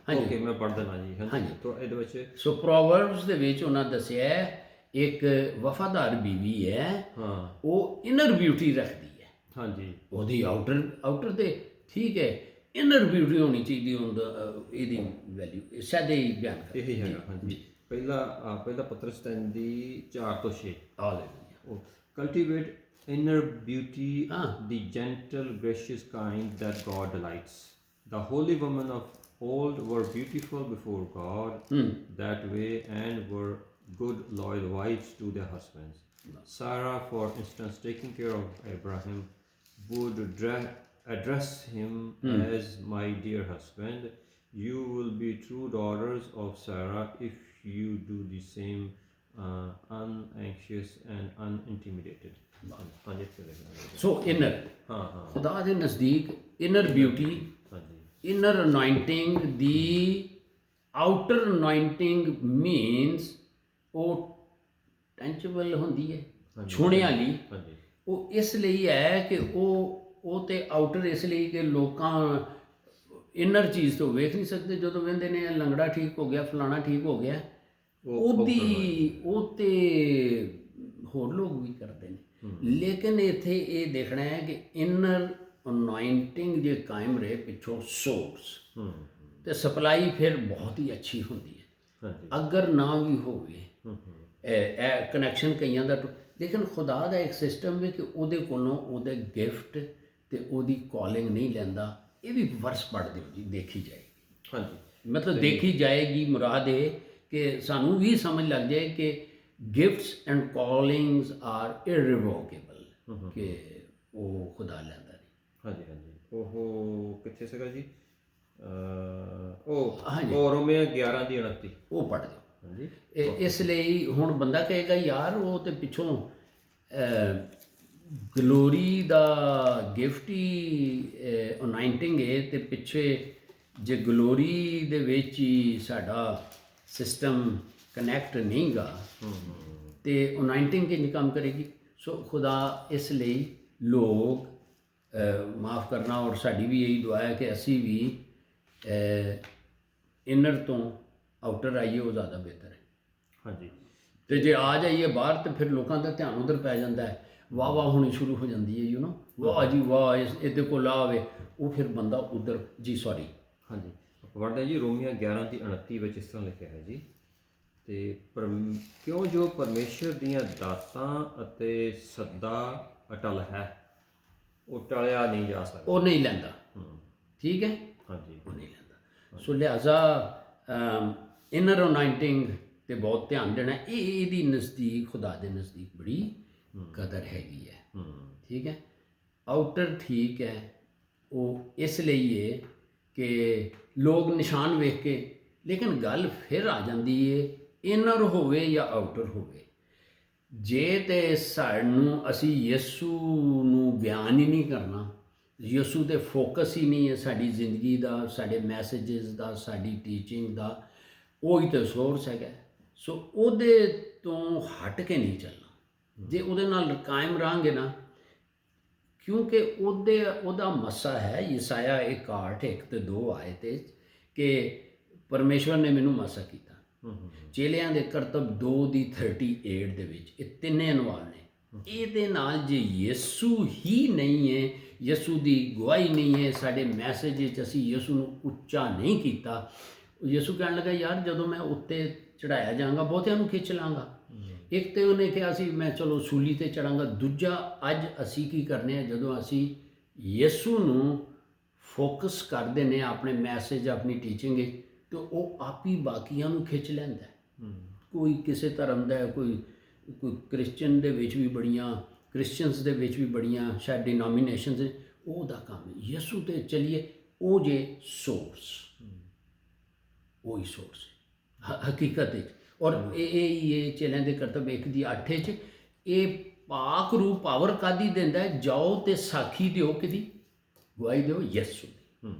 ਹਾਂਜੀ, ਓਕੇ ਮੈਂ ਪੜ੍ਹ ਦੇਣਾ ਜੀ। ਹਾਂਜੀ ਤਾਂ ਇਹਦੇ ਵਿੱਚ ਸੋ ਪ੍ਰੋਵਰਬਸ ਦੇ ਵਿੱਚ ਉਹਨਾਂ ਦੱਸਿਆ ਹੈ, ਇੱਕ ਵਫਾਦਾਰ ਬੀਵੀ ਹੈ, ਹਾਂ ਉਹ ਇਨਰ ਬਿਊਟੀ ਰੱਖਦੀ ਹੈ। ਹਾਂਜੀ ਉਹਦੀ ਆਊਟਰ ਤੇ ਠੀਕ ਹੈ, ਇਨਰ ਬਿਊਟੀ ਹੋਣੀ ਚਾਹੀਦੀ ਇਹਦੀ ਵੈਲਿਊ ਸਾਦੇ ਹੀ ਬਿਆਨ ਕਰ। ਇਹੀ ਹੈਗਾ। ਹਾਂਜੀ ਪਹਿਲਾ ਪਤਰਸ 3:4-6 hallelujah. cultivate inner beauty, the gentle gracious kind that God delights. The holy women of old were beautiful before God that way and were good loyal wives to their husbands. Sarah, for instance, taking care of Abraham, would address him as my dear husband. You will be true daughters of Sarah if you do the same, unanxious and unintimidated. ਹਾਂਜੀ ਸੋ inner ਹਾਂ ਹਾਂ ਖੁਦਾ ਦੇ ਨਜ਼ਦੀਕ inner beauty, ਹਾਂਜੀ inner anointing ਦੀ outer anointing means ਉਹ ਟੈਂਚੇਬਲ ਹੁੰਦੀ ਹੈ, ਛੂਹਣੇ ਵਾਲੀ। ਹਾਂਜੀ ਉਹ ਇਸ ਲਈ ਹੈ ਕਿ ਉਹ ਤੇ ਆਊਟਰ ਇਸ ਲਈ ਕਿ ਲੋਕਾਂ ਇਨਰ ਚੀਜ਼ ਤੋਂ ਵੇਖ ਨਹੀਂ ਸਕਦੇ। ਜਦੋਂ ਵੇਖਦੇ ਨੇ ਲੰਗੜਾ ਠੀਕ ਹੋ ਗਿਆ, ਫਲਾਣਾ ਠੀਕ ਹੋ ਗਿਆ, ਉਹ ਤੇ ਹੋਰ ਲੋਕ ਵੀ ਕਰਦੇ ਨੇ। ਲੇਕਿਨ ਇੱਥੇ ਇਹ ਦੇਖਣਾ ਹੈ ਕਿ ਇਨਰ ਅਨੋਇੰਟਿੰਗ ਜੇ ਕਾਇਮ ਰਹੇ ਪਿੱਛੋਂ ਸੋਰਸ ਤੇ ਸਪਲਾਈ ਫਿਰ ਬਹੁਤ ਹੀ ਅੱਛੀ ਹੁੰਦੀ ਹੈ। ਅਗਰ ਨਾ ਵੀ ਹੋਵੇ ਇਹ ਕਨੈਕਸ਼ਨ ਕਈਆਂ ਦਾ, ਲੇਕਿਨ ਖੁਦਾ ਦਾ ਇੱਕ ਸਿਸਟਮ ਹੈ ਕਿ ਉਹਦੇ ਕੋਲੋਂ ਉਹਦੇ ਗਿਫਟ ਤੇ ਉਹਦੀ ਕਾਲਿੰਗ ਨਹੀਂ ਲੈਂਦਾ। ਇਹ ਵੀ ਵਰਸ ਪੜ੍ਹ ਦਿਓ ਜੀ, ਦੇਖੀ ਜਾਏਗੀ। ਹਾਂਜੀ ਮਤਲਬ ਦੇਖੀ ਜਾਏਗੀ ਮੁਰਾਦ ਇਹ ਕਿ ਸਾਨੂੰ ਵੀ ਸਮਝ ਲੱਗ ਜਾਏ ਕਿ ਗਿਫਟਸ ਐਂਡ ਕਾਲਿੰਗਸ ਆਰ ਇਰਰਿਵੋਕੇਬਲ, ਕਿ ਉਹ ਖੁਦਾ ਲੈਂਦਾ ਨਹੀਂ। ਹਾਂਜੀ ਹਾਂਜੀ ਉਹ ਕਿੱਥੇ ਸੀਗਾ ਜੀ? ਉਹ ਰੋਮੀਓ 11:29 ਉਹ ਪੜ੍ਹ ਦਿਓ। ਹਾਂਜੀ ਇਸ ਲਈ ਹੁਣ ਬੰਦਾ ਕਹੇਗਾ ਯਾਰ ਉਹ ਤੇ ਪਿੱਛੋਂ ਗਲੋਰੀ ਦਾ ਗਿਫਟ ਹੀ ਅਨਾਇੰਟਿੰਗ ਹੈ ਤੇ ਪਿੱਛੇ ਜੇ ਗਲੋਰੀ ਦੇ ਵਿੱਚ ਹੀ ਸਾਡਾ ਸਿਸਟਮ ਕਨੈਕਟ ਨਹੀਂ ਗਾ ਤੇ ਅਨਾਇੰਟਿੰਗ ਕਿੰਝ ਕੰਮ ਕਰੇਗੀ। ਸੋ ਖੁਦਾ ਇਸ ਲਈ ਲੋਕ ਮਾਫ ਕਰਨਾ, ਔਰ ਸਾਡੀ ਵੀ ਇਹੀ ਦੁਆ ਹੈ ਕਿ ਅਸੀਂ ਵੀ ਇਨਰ ਤੋਂ ਆਊਟਰ ਆਈਏ, ਉਹ ਜ਼ਿਆਦਾ ਬਿਹਤਰ ਹੈ। ਹਾਂਜੀ ਤੇ ਜੇ ਆ ਜਾਈਏ ਬਾਹਰ ਤੇ ਫਿਰ ਲੋਕਾਂ ਦਾ ਧਿਆਨ ਉਧਰ ਪੈ ਜਾਂਦਾ ਹੈ, ਵਾਹ ਵਾਹ ਹੋਣੀ ਸ਼ੁਰੂ ਹੋ ਜਾਂਦੀ ਹੈ, ਵਾਹ ਜੀ ਵਾਹ ਇਹਦੇ ਕੋਲ ਆਵੇ, ਉਹ ਫਿਰ ਬੰਦਾ ਉਧਰ ਜੀ ਸੌਰੀ। ਹਾਂਜੀ ਪੜ੍ਹਦੇ ਜੀ ਰੋਮੀਓ 11:29 ਵਿੱਚ ਇਸ ਤਰ੍ਹਾਂ ਲਿਖਿਆ ਹੈ ਜੀ, ਤੇ ਕਿਉਂ ਜੋ ਪਰਮੇਸ਼ਰ ਦੀਆਂ ਦਾਤਾਂ ਅਤੇ ਸੱਦਾ ਅਟਲ ਹੈ, ਉਹ ਟਲਿਆ ਨਹੀਂ ਜਾ ਸਕਦਾ। ਉਹ ਨਹੀਂ ਲੈਂਦਾ, ਠੀਕ ਹੈ, ਹਾਂਜੀ ਉਹ ਨਹੀਂ ਲੈਂਦਾ। ਸੋ ਲਿਹਾਜ਼ਾ ਇਨਰ ਅਨਾਇੰਟਿੰਗ ਤੇ ਬਹੁਤ ਧਿਆਨ ਦੇਣਾ। ਇਹਦੀ ਨਜ਼ਦੀਕ, ਖੁਦਾ ਦੇ ਨਜ਼ਦੀਕ ਬੜੀ ਕਦਰ ਹੈਗੀ ਹੈ, ਠੀਕ ਹੈ। ਆਊਟਰ ਠੀਕ ਹੈ, ਉਹ ਇਸ ਲਈ ਹੈ ਕਿ ਲੋਕ ਨਿਸ਼ਾਨ ਵੇਖ ਕੇ, ਲੇਕਿਨ ਗੱਲ ਫਿਰ ਆ ਜਾਂਦੀ ਹੈ ਇਨਰ ਹੋਵੇ ਜਾਂ ਆਊਟਰ ਹੋਵੇ। ਜੇ ਤੇ ਸਾਨੂੰ ਅਸੀਂ ਯਿਸੂ ਨੂੰ ਬਿਆਨ ਹੀ ਨਹੀਂ ਕਰਨਾ, ਯਿਸੂ ਤੇ ਫੋਕਸ ਹੀ ਨਹੀਂ ਹੈ ਸਾਡੀ ਜ਼ਿੰਦਗੀ ਦਾ, ਸਾਡੇ ਮੈਸੇजेस ਦਾ, ਸਾਡੀ ਟੀਚਿੰਗ ਦਾ, ਉਹੀ ਤਾਂ ਸੋਰਸ ਹੈਗਾ। ਸੋ ਉਹਦੇ ਤੋਂ ਹਟ ਕੇ ਨਹੀਂ ਚੱਲਣਾ। ਜੇ ਉਹਦੇ ਨਾਲ ਕਾਇਮ ਰਹਾਂਗੇ ਨਾ, ਕਿਉਂਕਿ ਉਹਦਾ ਮਸਾ ਹੈ ਯਸਾਇਆ 61:1-2 ਆਏ ਤੇ ਕਿ ਪਰਮੇਸ਼ਵਰ ਨੇ ਮੈਨੂੰ ਮਸਾ ਕੀਤਾ। ਚੇਲਿਆਂ ਦੇ ਕਰਤੱਵ 2:38 ਦੇ ਵਿੱਚ ਇਹ ਤਿੰਨੇ ਅਨੁਵਾਦ ਨੇ। ਇਹਦੇ ਨਾਲ ਜੇ ਯਿਸੂ ਹੀ ਨਹੀਂ ਹੈ, ਯਿਸੂ ਦੀ ਗਵਾਹੀ ਨਹੀਂ ਹੈ, ਸਾਡੇ ਮੈਸੇਜ ਵਿੱਚ ਅਸੀਂ ਯਿਸੂ ਨੂੰ ਉੱਚਾ ਨਹੀਂ ਕੀਤਾ। ਯਿਸੂ ਕਹਿਣ ਲੱਗਾ ਯਾਰ ਜਦੋਂ ਮੈਂ ਉੱਤੇ ਚੜਾਇਆ ਜਾਵਾਂਗਾ ਬਹੁਤਿਆਂ ਨੂੰ ਖਿੱਚ ਲਾਂਗਾ। ਇੱਕ ਤੇ ਉਹਨੇ ਕਿਹਾ ਸੀ ਮੈਂ ਚਲੋ ਸੂਲੀ ਤੇ ਚੜਾਂਗਾ, ਦੂਜਾ ਅੱਜ ਅਸੀਂ ਕੀ ਕਰਨੇ ਆ, ਜਦੋਂ ਅਸੀਂ ਯਿਸੂ ਨੂੰ ਫੋਕਸ ਕਰਦੇ ਨੇ ਆਪਣੇ ਮੈਸੇਜ, ਆਪਣੀ ਟੀਚਿੰਗ, ਤੇ ਉਹ ਆਪ ਹੀ ਬਾਕੀਆਂ ਨੂੰ ਖਿੱਚ ਲੈਂਦਾ। ਕੋਈ ਕਿਸੇ ਧਰਮ ਦਾ ਹੈ, ਕੋਈ ਕ੍ਰਿਸਚਨ ਦੇ ਵਿੱਚ ਵੀ ਬੜੀਆਂ, ਕ੍ਰਿਸਚਨਸ ਦੇ ਵਿੱਚ ਵੀ ਬੜੀਆਂ ਸ਼ਾਇਦ ਡਿਨੋਮੀਨੇਸ਼ਨਸ, ਉਹਦਾ ਕੰਮ ਹੈ। ਯਿਸੂ ਤੇ ਚਲੀਏ, ਉਹ ਜੇ ਸੋਰਸ, ਉਹੀ ਸੋਰਸ ਹਕੀਕਤ ਵਿੱਚ। ਔਰ ਇਹ ਚੇਲਿਆਂ ਦੇ ਕਰਤੱਵ 1 ਦੀ 8 'ਚ ਇਹ ਪਾਕ ਰੂਹ ਪਾਵਰ ਕਾਦੀ ਦਿੰਦਾ ਹੈ, ਜਾਓ ਤੇ ਸਾਖੀ ਦਿਓ, ਕਿਹਦੀ ਗਵਾਹੀ ਦਿਓ, ਯਿਸੂ ਦੀ।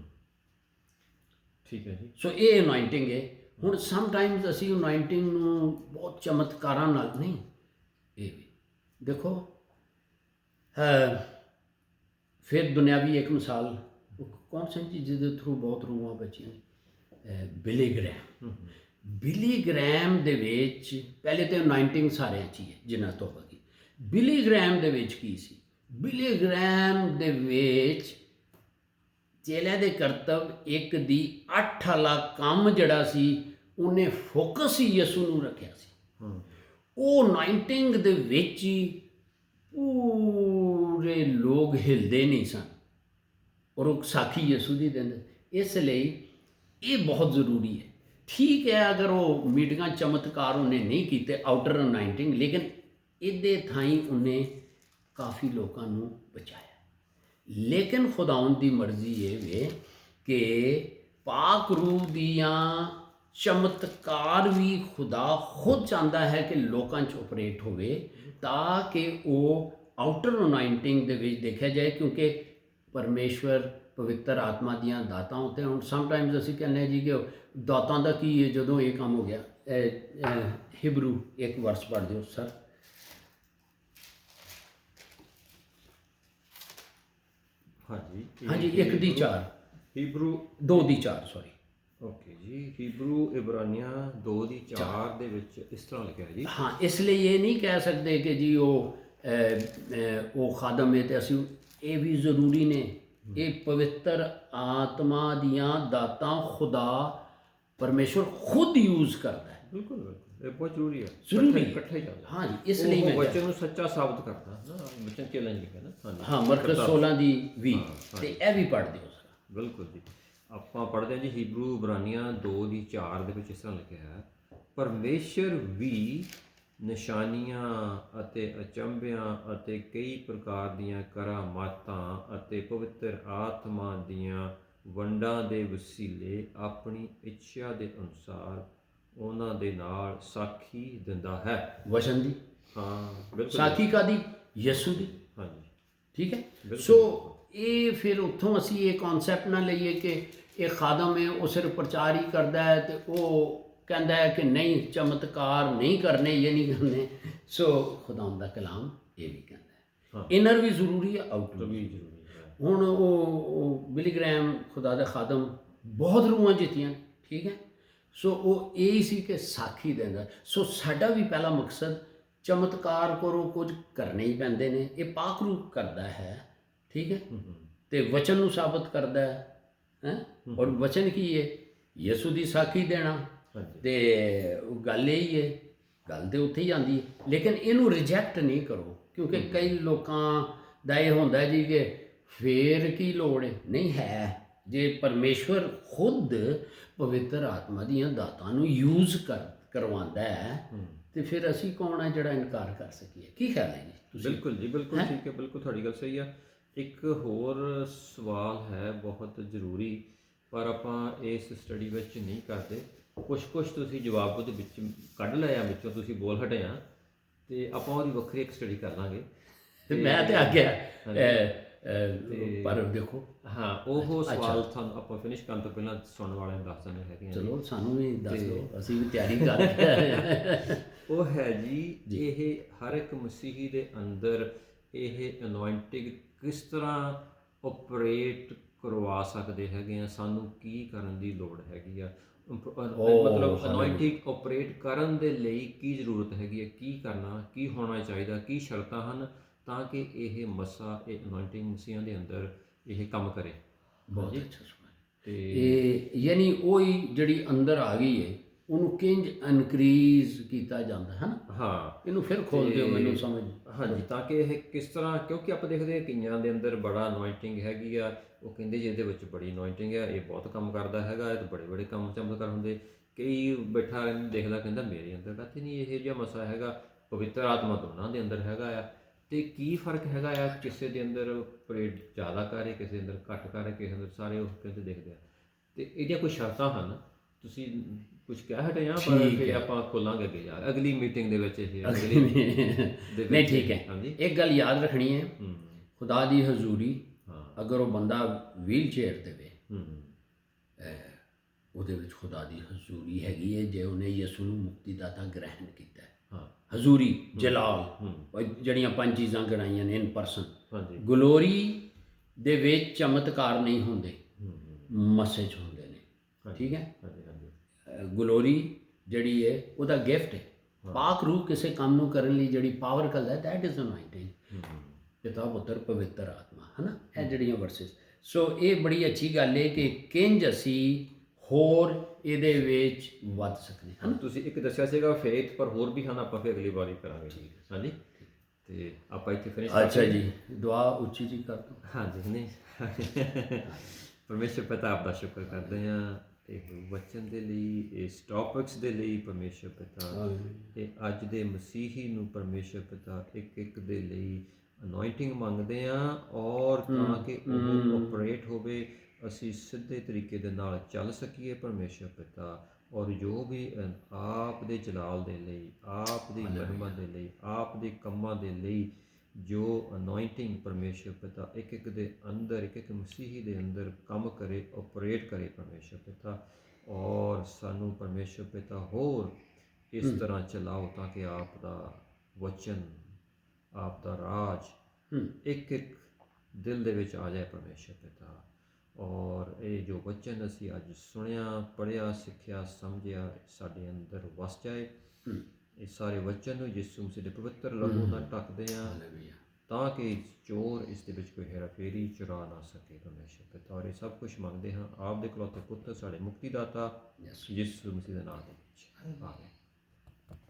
ਠੀਕ ਹੈ ਜੀ। ਸੋ ਇਹ ਅਨੋਇੰਟਿੰਗ ਹੈ। ਹੁਣ ਸਮਟਾਈਮਸ ਅਸੀਂ ਅਨੋਇੰਟਿੰਗ ਨੂੰ ਬਹੁਤ ਚਮਤਕਾਰਾਂ ਨਾਲ ਨਹੀਂ, ਇਹ ਵੀ ਦੇਖੋ ਫਿਰ ਦੁਨਿਆਵੀ ਇੱਕ ਮਿਸਾਲ ਕੌਣ ਸੀ ਜੀ ਜਿਹਦੇ ਥਰੂ ਬਹੁਤ ਰੂਹਾਂ ਬਚੀਆਂ ਨੇ, ਬਿਲੀ ਗ੍ਰੈਮ। ਬਿਲੀ ਗ੍ਰੈਮ ਦੇ ਵਿੱਚ ਪਹਿਲੇ ਤਾਂ ਅਨੋਇੰਟਿੰਗ ਸਾਰਿਆਂ 'ਚ ਹੀ ਹੈ ਜਿੰਨਾ ਤੋਂ ਹੋਗੀ। ਬਿਲੀ ਗ੍ਰੈਮ ਦੇ ਵਿੱਚ ਕੀ ਸੀ? ਬਿਲੀ ਗ੍ਰੈਮ ਦੇ ਵਿੱਚ ਚੇਲਿਆਂ ਦੇ ਕਰਤੱਵ 1 ਦੀ 8 ਵਾਲਾ ਕੰਮ ਜਿਹੜਾ ਸੀ, ਉਹਨੇ ਫੋਕਸ ਹੀ ਯਿਸੂ ਨੂੰ ਰੱਖਿਆ ਸੀ। ਉਹ ਅਨੋਇੰਟਿੰਗ ਦੇ ਵਿੱਚ ਹੀ ਪੂਰੇ ਲੋਕ ਹਿਲਦੇ ਨਹੀਂ ਸਨ, ਔਰ ਉਹ ਸਾਖੀ ਯਿਸੂ ਦੀ ਦਿੰਦੇ। ਇਸ ਲਈ ਇਹ ਬਹੁਤ ਜ਼ਰੂਰੀ ਹੈ। ਠੀਕ ਹੈ, ਅਗਰ ਉਹ ਮੀਟਿੰਗਾਂ ਚਮਤਕਾਰ ਉਹਨੇ ਨਹੀਂ ਕੀਤੇ, ਆਊਟਰ ਅਨੋਇੰਟਿੰਗ, ਲੇਕਿਨ ਇਹਦੇ ਥਾਈਂ ਉਹਨੇ ਕਾਫੀ ਲੋਕਾਂ ਨੂੰ ਬਚਾਇਆ। ਲੇਕਿਨ ਖੁਦਾਵੰਦ ਦੀ ਮਰਜ਼ੀ ਇਹ ਵੇ ਕਿ ਪਾਕ ਰੂਹ ਦੀਆਂ ਚਮਤਕਾਰ ਵੀ ਖੁਦਾ ਖੁਦ ਚਾਹੁੰਦਾ ਹੈ ਕਿ ਲੋਕਾਂ 'ਚ ਆਪਰੇਟ ਹੋਵੇ, ਤਾਂ ਕਿ ਉਹ ਆਊਟਰ ਅਨੋਇੰਟਿੰਗ ਦੇ ਵਿੱਚ ਦੇਖਿਆ ਜਾਏ। ਕਿਉਂਕਿ ਪਰਮੇਸ਼ਵਰ ਪਵਿੱਤਰ ਆਤਮਾ ਦੀਆਂ ਦਾਤਾਂ ਉੱਤੇ, ਹੁਣ ਸਮਟਾਈਮਸ ਅਸੀਂ ਕਹਿੰਦੇ ਜੀ ਕਿ ਦਾਤਾਂ ਦਾ ਕੀ ਹੈ ਜਦੋਂ ਇਹ ਕੰਮ ਹੋ ਗਿਆ। ਹਿਬਰੂ 1 ਵਰਸ ਪੜ੍ਹ ਦਿਓ ਸਰ। ਹਾਂਜੀ 1 ਦੀ 4, ਹੀਬਰੂ 2 ਦੀ 4 ਸੌਰੀ। ਓਕੇ ਜੀ। ਹੀਬਰੂ ਇਬਰਾਨੀਆਂ 2 ਦੀ 4 ਦੇ ਵਿੱਚ ਇਸ ਤਰ੍ਹਾਂ ਲਿਖਿਆ ਜੀ। ਹਾਂ, ਇਸ ਲਈ ਇਹ ਨਹੀਂ ਕਹਿ ਸਕਦੇ ਕਿ ਜੀ ਉਹ ਖਾਦਮ ਹੈ ਤੇ ਅਸੀਂ, ਇਹ ਵੀ ਜ਼ਰੂਰੀ ਨੇ। ਇਹ ਪਵਿੱਤਰ ਆਤਮਾ ਦੀਆਂ ਦਾਤਾਂ ਖੁਦਾ ਪਰਮੇਸ਼ਵਰ ਖੁਦ ਯੂਜ਼ ਕਰਦਾ ਹੈ। ਬਿਲਕੁਲ ਇਹ ਬਹੁਤ ਜ਼ਰੂਰੀ ਹੈ, ਜ਼ਰੂਰੀ ਇਕੱਠੇ ਚੱਲਦਾ। ਹਾਂ ਜੀ, ਇਸ ਲਈ ਮੈਂ ਬੱਚੇ ਨੂੰ ਸੱਚਾ ਸਾਬਤ ਕਰਦਾ ਨਾ, ਬੱਚਨ ਚੇਲੰਜ ਲਿਖਿਆ ਨਾ। ਹਾਂ, ਮਰਕਸ 16 ਦੀ 20 ਤੇ ਇਹ ਵੀ ਪੜ੍ਹ ਦਿਓ ਸਰ। ਬਿਲਕੁਲ ਜੀ। ਆਪਾਂ ਪੜ੍ਹਦੇ ਹਾਂ ਜੀ ਹੀਬਰੂ ਇਬਰਾਨੀਆਂ 2 ਦੀ 4 ਦੇ ਵਿੱਚ ਇਸ ਤਰ੍ਹਾਂ ਲਿਖਿਆ ਹੈ, ਪਰਮੇਸ਼ਰ ਵੀ ਨਿਸ਼ਾਨੀਆਂ ਅਤੇ ਅਚੰਭਿਆਂ ਅਤੇ ਕਈ ਪ੍ਰਕਾਰ ਦੀਆਂ ਕਰਾਮਾਤਾਂ ਅਤੇ ਪਵਿੱਤਰ ਆਤਮਾ ਦੀਆਂ ਵੰਡਾਂ ਦੇ ਵਸੀਲੇ ਆਪਣੀ ਇੱਛਾ ਦੇ ਅਨੁਸਾਰ ਉਹਨਾਂ ਦੇ ਨਾਲ ਸਾਖੀ ਦਿੰਦਾ ਹੈ। ਵਚਨ ਦੀ, ਹਾਂ ਬਿਲਕੁਲ। ਸਾਖੀ ਕਾਦੀ? ਯਿਸੂ ਦੀ। ਹਾਂਜੀ, ਠੀਕ ਹੈ। ਸੋ ਇਹ ਫਿਰ ਉੱਥੋਂ ਅਸੀਂ ਇਹ ਕਨਸੈਪਟ ਨਾ ਲਈਏ ਕਿ ਇਹ ਖਾਦਮ ਹੈ, ਉਹ ਸਿਰਫ ਪ੍ਰਚਾਰ ਹੀ ਕਰਦਾ ਹੈ ਤੇ ਉਹ ਕਹਿੰਦਾ ਹੈ ਕਿ ਨਹੀਂ ਚਮਤਕਾਰ ਨਹੀਂ ਕਰਨੇ, ਇਹ ਨਹੀਂ ਕਰਨੇ। ਸੋ ਖੁਦਾਵੰਦ ਦਾ ਕਲਾਮ ਇਹ ਵੀ ਕਹਿੰਦਾ ਹੈ ਇਨਰ ਵੀ ਜ਼ਰੂਰੀ ਹੈ, ਆਊਟਰ ਵੀ ਜ਼ਰੂਰੀ ਹੈ। ਹੁਣ ਉਹ ਬਿਲੀ ਗ੍ਰੈਮ ਖੁਦਾ ਦਾ ਖਾਦਮ ਬਹੁਤ ਰੂਹਾਂ ਜਿੱਤੀਆਂ, ਠੀਕ ਹੈ। ਸੋ ਉਹ ਇਹ ਸੀ ਕਿ ਸਾਖੀ ਦਿੰਦਾ। ਸੋ ਸਾਡਾ ਵੀ ਪਹਿਲਾ ਮਕਸਦ ਚਮਤਕਾਰ ਕਰੋ, ਕੁਝ ਕਰਨੇ ਹੀ ਪੈਂਦੇ ਨੇ। ਇਹ ਪਾਕ ਰੂਹ ਕਰਦਾ ਹੈ, ਠੀਕ ਹੈ, ਤੇ ਵਚਨ ਨੂੰ ਸਾਬਤ ਕਰਦਾ ਹੈ। ਔਰ ਵਚਨ ਕੀ ਹੈ? ਯਿਸੂ ਦੀ ਸਾਖੀ ਦੇਣਾ। ਤੇ ਗੱਲ ਇਹ ਹੀ ਹੈ, ਗੱਲ ਤੇ ਉੱਥੇ ਹੀ ਆਉਂਦੀ ਹੈ। ਲੇਕਿਨ ਇਹਨੂੰ ਰਿਜੈਕਟ ਨਹੀਂ ਕਰੋ, ਕਿਉਂਕਿ ਕਈ ਲੋਕਾਂ ਦਾ ਇਹ ਹੁੰਦਾ ਜੀ ਕਿ ਫੇਰ ਕੀ ਲੋੜ ਹੈ। ਨਹੀਂ ਹੈ, ਜੇ ਪਰਮੇਸ਼ਵਰ ਖੁਦ ਪਵਿੱਤਰ ਆਤਮਾ ਦੀਆਂ ਦਾਤਾਂ ਨੂੰ ਯੂਜ਼ ਕਰਵਾਉਂਦਾ ਹੈ ਤੇ ਫਿਰ ਅਸੀਂ ਕੌਣ ਹੈ ਜਿਹੜਾ ਇਨਕਾਰ ਕਰ ਸਕੀਏ? ਕੀ ਖਿਆਲ ਹੈ ਜੀ ਤੁਸੀਂ? ਬਿਲਕੁਲ ਜੀ, ਬਿਲਕੁਲ ਠੀਕ ਹੈ, ਬਿਲਕੁਲ ਤੁਹਾਡੀ ਗੱਲ ਸਹੀ ਆ। ਇੱਕ ਹੋਰ ਸਵਾਲ ਹੈ ਬਹੁਤ ਜ਼ਰੂਰੀ, ਪਰ ਆਪਾਂ ਇਸ ਸਟੱਡੀ ਵਿੱਚ ਨਹੀਂ ਕਰਦੇ। ਕੁਛ ਤੁਸੀਂ ਜਵਾਬ ਉਹਦੇ ਵਿੱਚ ਕੱਢ ਲਿਆ, ਵਿੱਚੋਂ ਤੁਸੀਂ ਬੋਲ ਹਟੇ ਆ, ਤੇ ਆਪਾਂ ਉਹਦੀ ਵੱਖਰੀ ਇੱਕ ਸਟੱਡੀ ਕਰ ਲਾਂਗੇ। ਤੇ ਮੈਂ ਤੇ ਆ ਗਿਆ ਪਰ ਦੇਖੋ, ਹਾਂ ਉਹ ਸਵਾਲ ਤੁਹਾਨੂੰ ਆਪਾਂ ਫਿਨਿਸ਼ ਕਰਨ ਤੋਂ ਪਹਿਲਾਂ ਸੁਣਨ ਵਾਲਿਆਂ ਨੂੰ ਦੱਸ ਦਿੰਦੇ ਹੈਗੇ। ਚਲੋ ਸਾਨੂੰ ਵੀ ਦੱਸ ਦਿਓ, ਅਸੀਂ ਵੀ ਤਿਆਰੀ ਕਰ ਰਹੇ। ਉਹ ਹੈ ਜੀ, ਇਹ ਹਰ ਇੱਕ ਮਸੀਹੀ ਦੇ ਅੰਦਰ ਇਹ ਅਨੋਇੰਟਿੰਗ ਕਿਸ ਤਰ੍ਹਾਂ ਆਪਰੇਟ ਕਰਵਾ ਸਕਦੇ ਹੈਗੇ ਆ, ਸਾਨੂੰ ਕੀ ਕਰਨ ਦੀ ਲੋੜ ਹੈਗੀ ਆ, ਮਤਲਬ ਅਨੋਇੰਟਿੰਗ ਆਪਰੇਟ ਕਰਨ ਦੇ ਲਈ ਕੀ ਜ਼ਰੂਰਤ ਹੈਗੀ ਹੈ, ਕੀ ਕਰਨਾ, ਕੀ ਹੋਣਾ ਚਾਹੀਦਾ, ਕੀ ਸ਼ਰਤਾਂ ਹਨ ਤਾਂ ਕਿ ਇਹ ਮਸਾ, ਇਹ ਅਨੋਇੰਟਿੰਗ ਮਸੀਹਾਂ ਦੇ ਅੰਦਰ ਇਹ ਕੰਮ ਕਰੇ। ਬਹੁਤ ਅੱਛਾ ਸਵਾਲ। ਤੇ ਇਹ ਯਾਨੀ ਉਹੀ ਜਿਹੜੀ ਅੰਦਰ ਆ ਗਈ ਹੈ ਉਹਨੂੰ ਕਿੰਜ ਇਨਕਰੀਜ਼ ਕੀਤਾ ਜਾਂਦਾ ਹੈ ਨਾ। ਹਾਂ, ਇਹਨੂੰ ਫਿਰ ਖੋਲ ਦਿਓ ਮੈਨੂੰ ਸਮਝ। ਹਾਂਜੀ, ਤਾਂ ਕਿ ਇਹ ਕਿਸ ਤਰ੍ਹਾਂ, ਕਿਉਂਕਿ ਆਪਾਂ ਦੇਖਦੇ ਹਾਂ ਕਈਆਂ ਦੇ ਅੰਦਰ ਬੜਾ ਅਨੋਇੰਟਿੰਗ ਹੈਗੀ ਆ, ਉਹ ਕਹਿੰਦੇ ਜੀ ਇਹਦੇ ਵਿੱਚ ਬੜੀ ਅਨੋਇੰਟਿੰਗ ਹੈ, ਇਹ ਬਹੁਤ ਕੰਮ ਕਰਦਾ ਹੈਗਾ, ਇਹ ਤਾਂ ਬੜੇ ਕੰਮ ਚਮਤਕਾਰ ਹੁੰਦੇ। ਕਈ ਬੈਠਾ ਦੇਖਦਾ ਕਹਿੰਦਾ ਮੇਰੇ ਅੰਦਰ ਕਾਹਤੇ ਨਹੀਂ ਇਹੋ ਜਿਹਾ ਮਸਾ ਹੈਗਾ, ਪਵਿੱਤਰ ਆਤਮਾ ਦੋਨਾਂ ਦੇ ਅੰਦਰ ਹੈਗਾ ਆ। ਤੇ ਕੀ ਫਰਕ ਹੈਗਾ ਆ, ਕਿਸੇ ਦੇ ਅੰਦਰ ਪਰੇਡ ਜ਼ਿਆਦਾ ਕਰੇ, ਕਿਸੇ ਦੇ ਅੰਦਰ ਘੱਟ ਕਰੇ, ਕਿਸੇ ਦੇ ਅੰਦਰ ਸਾਰੇ ਉਹ ਕਹਿੰਦੇ ਦੇਖਦੇ ਆ। ਤੇ ਇਹਦੀਆਂ ਕੋਈ ਸ਼ਰਤਾਂ ਹਨ, ਤੁਸੀਂ ਕੁਝ ਕਹਿ ਹਟੇ ਆ, ਪਰ ਫਿਰ ਆਪਾਂ ਖੋਲਾਂਗੇ ਅੱਗੇ ਯਾਰ ਅਗਲੀ ਮੀਟਿੰਗ ਦੇ ਵਿੱਚ ਇਹ ਨਹੀਂ ਠੀਕ ਹੈ। ਹਾਂਜੀ ਇੱਕ ਗੱਲ ਯਾਦ ਰੱਖਣੀ ਹੈ, ਖੁਦਾ ਦੀ ਹਜ਼ੂਰੀ, ਹਾਂ ਅਗਰ ਉਹ ਬੰਦਾ ਵੀਲ ਚੇਅਰ ਤੇ ਵੇ, ਹੂੰ ਉਹਦੇ ਵਿੱਚ ਖੁਦਾ ਦੀ ਹਜ਼ੂਰੀ ਹੈਗੀ ਹੈ, ਜੇ ਉਹਨੇ ਯਿਸੂ ਨੂੰ ਮੁਕਤੀਦਾਤਾ ਗ੍ਰਹਿਣ ਕੀਤਾ ਹੈ। ਹਾਂ ਹਜ਼ੂਰੀ, ਜਲਾਲ, ਉਹ ਜਿਹੜੀਆਂ 5 ਚੀਜ਼ਾਂ ਗਣਾਈਆਂ ਨੇ ਇਨ ਪਰਸਨ। ਹਾਂਜੀ ਗਲੋਰੀ ਦੇ ਵਿੱਚ ਚਮਤਕਾਰ ਨਹੀਂ ਹੁੰਦੇ, ਮੈਸੇਜ ਹੁੰਦੇ ਨੇ, ਠੀਕ ਹੈ। ਹਾਂਜੀ ਹਾਂਜੀ ਗਲੋਰੀ ਜਿਹੜੀ ਹੈ ਉਹਦਾ ਗਿਫਟ ਹੈ, ਪਾਕ ਰੂਹ ਕਿਸੇ ਕੰਮ ਨੂੰ ਕਰਨ ਲਈ ਜਿਹੜੀ ਪਾਵਰ ਕਰਦਾ, ਦੈਟ ਇਜ਼ ਅਨੋਇੰਟਿੰਗ, ਪਿਤਾ ਪੁੱਤਰ ਪਵਿੱਤਰ ਆਤਮਾ, ਹੈ ਨਾ, ਇਹ ਜਿਹੜੀਆਂ ਵਰਸਿਸ। ਸੋ ਇਹ ਬੜੀ ਅੱਛੀ ਗੱਲ ਹੈ ਕਿ ਕਿੰਜ ਅਸੀਂ ਹੋਰ ਇਹਦੇ ਵਿੱਚ ਵੱਧ ਸਕਦੇ ਹਾਂ। ਤੁਸੀਂ ਇੱਕ ਦੱਸਿਆ ਸੀਗਾ ਫੇਥ, ਪਰ ਹੋਰ ਵੀ ਹਨ, ਆਪਾਂ ਫਿਰ ਅਗਲੀ ਵਾਰੀ ਕਰਾਂਗੇ। ਹਾਂਜੀ, ਤੇ ਆਪਾਂ ਇੱਥੇ ਫਿਨਿਸ਼ ਅੱਛਾ ਜੀ, ਦੁਆ ਉੱਚੀ ਜੀ ਕਰ ਦੋ। ਹਾਂਜੀ ਨਹੀਂ ਪਰਮੇਸ਼ਰ ਪਿਤਾ ਆਪ ਦਾ ਸ਼ੁਕਰ ਕਰਦੇ ਹਾਂ ਇਹ ਵਚਨ ਦੇ ਲਈ, ਇਸ ਟੌਪਿਕਸ ਦੇ ਲਈ ਪਰਮੇਸ਼ਰ ਪਿਤਾ, ਤੇ ਅੱਜ ਦੇ ਮਸੀਹੀ ਨੂੰ ਪਰਮੇਸ਼ਰ ਪਿਤਾ ਇੱਕ ਇੱਕ ਦੇ ਲਈ ਅਨੋਇੰਟਿੰਗ ਮੰਗਦੇ ਹਾਂ, ਔਰ ਤਾਂ ਕਿ ਉਹ ਆਪਰੇਟ ਹੋਵੇ, ਅਸੀਂ ਸਿੱਧੇ ਤਰੀਕੇ ਦੇ ਨਾਲ ਚੱਲ ਸਕੀਏ ਪਰਮੇਸ਼ਰ ਪਿਤਾ। ਔਰ ਜੋ ਵੀ ਆਪ ਦੇ ਜਲਾਲ ਦੇ ਲਈ, ਆਪ ਦੀ ਮਹਿਮਾ ਦੇ ਲਈ, ਆਪ ਦੇ ਕੰਮਾਂ ਦੇ ਲਈ ਜੋ ਅਨੋਇੰਟਿੰਗ ਪਰਮੇਸ਼ਰ ਪਿਤਾ ਇੱਕ ਇੱਕ ਦੇ ਅੰਦਰ, ਇੱਕ ਇੱਕ ਮਸੀਹੀ ਦੇ ਅੰਦਰ ਕੰਮ ਕਰੇ, ਆਪਰੇਟ ਕਰੇ ਪਰਮੇਸ਼ਰ ਪਿਤਾ। ਔਰ ਸਾਨੂੰ ਪਰਮੇਸ਼ਰ ਪਿਤਾ ਹੋਰ ਇਸ ਤਰ੍ਹਾਂ ਚਲਾਓ ਤਾਂ ਕਿ ਆਪ ਦਾ ਵਚਨ, ਆਪ ਦਾ ਰਾਜ ਇੱਕ ਇੱਕ ਦਿਲ ਦੇ ਵਿੱਚ ਆ ਜਾਏ ਪਰਮੇਸ਼ਰ ਪਿਤਾ। ਔਰ ਇਹ ਜੋ ਵਚਨ ਅਸੀਂ ਅੱਜ ਸੁਣਿਆ, ਪੜ੍ਹਿਆ, ਸਿੱਖਿਆ, ਸਮਝਿਆ, ਸਾਡੇ ਅੰਦਰ ਵਸ ਜਾਏ। ਇਹ ਸਾਰੇ ਵਚਨ ਨੂੰ ਯਿਸੂ ਮਸੀਹ ਦੇ ਪਵਿੱਤਰ ਲਹੂ ਨਾਲ ਢੱਕਦੇ ਹਾਂ, ਤਾਂ ਕਿ ਚੋਰ ਇਸ ਦੇ ਵਿੱਚ ਕੋਈ ਹੇਰਾਫੇਰੀ ਚੁਰਾ ਨਾ ਸਕੇ ਪਰਮੇਸ਼ਰ ਪਿਤਾ। ਔਰ ਇਹ ਸਭ ਕੁਝ ਮੰਗਦੇ ਹਾਂ ਆਪ ਦੇ ਇਕਲੌਤੇ ਪੁੱਤਰ, ਸਾਡੇ ਮੁਕਤੀਦਾਤਾ ਯਿਸੂ ਮਸੀਹ ਦੇ ਨਾਮ ਦੇ ਵਿੱਚ, ਆਮੀਨ।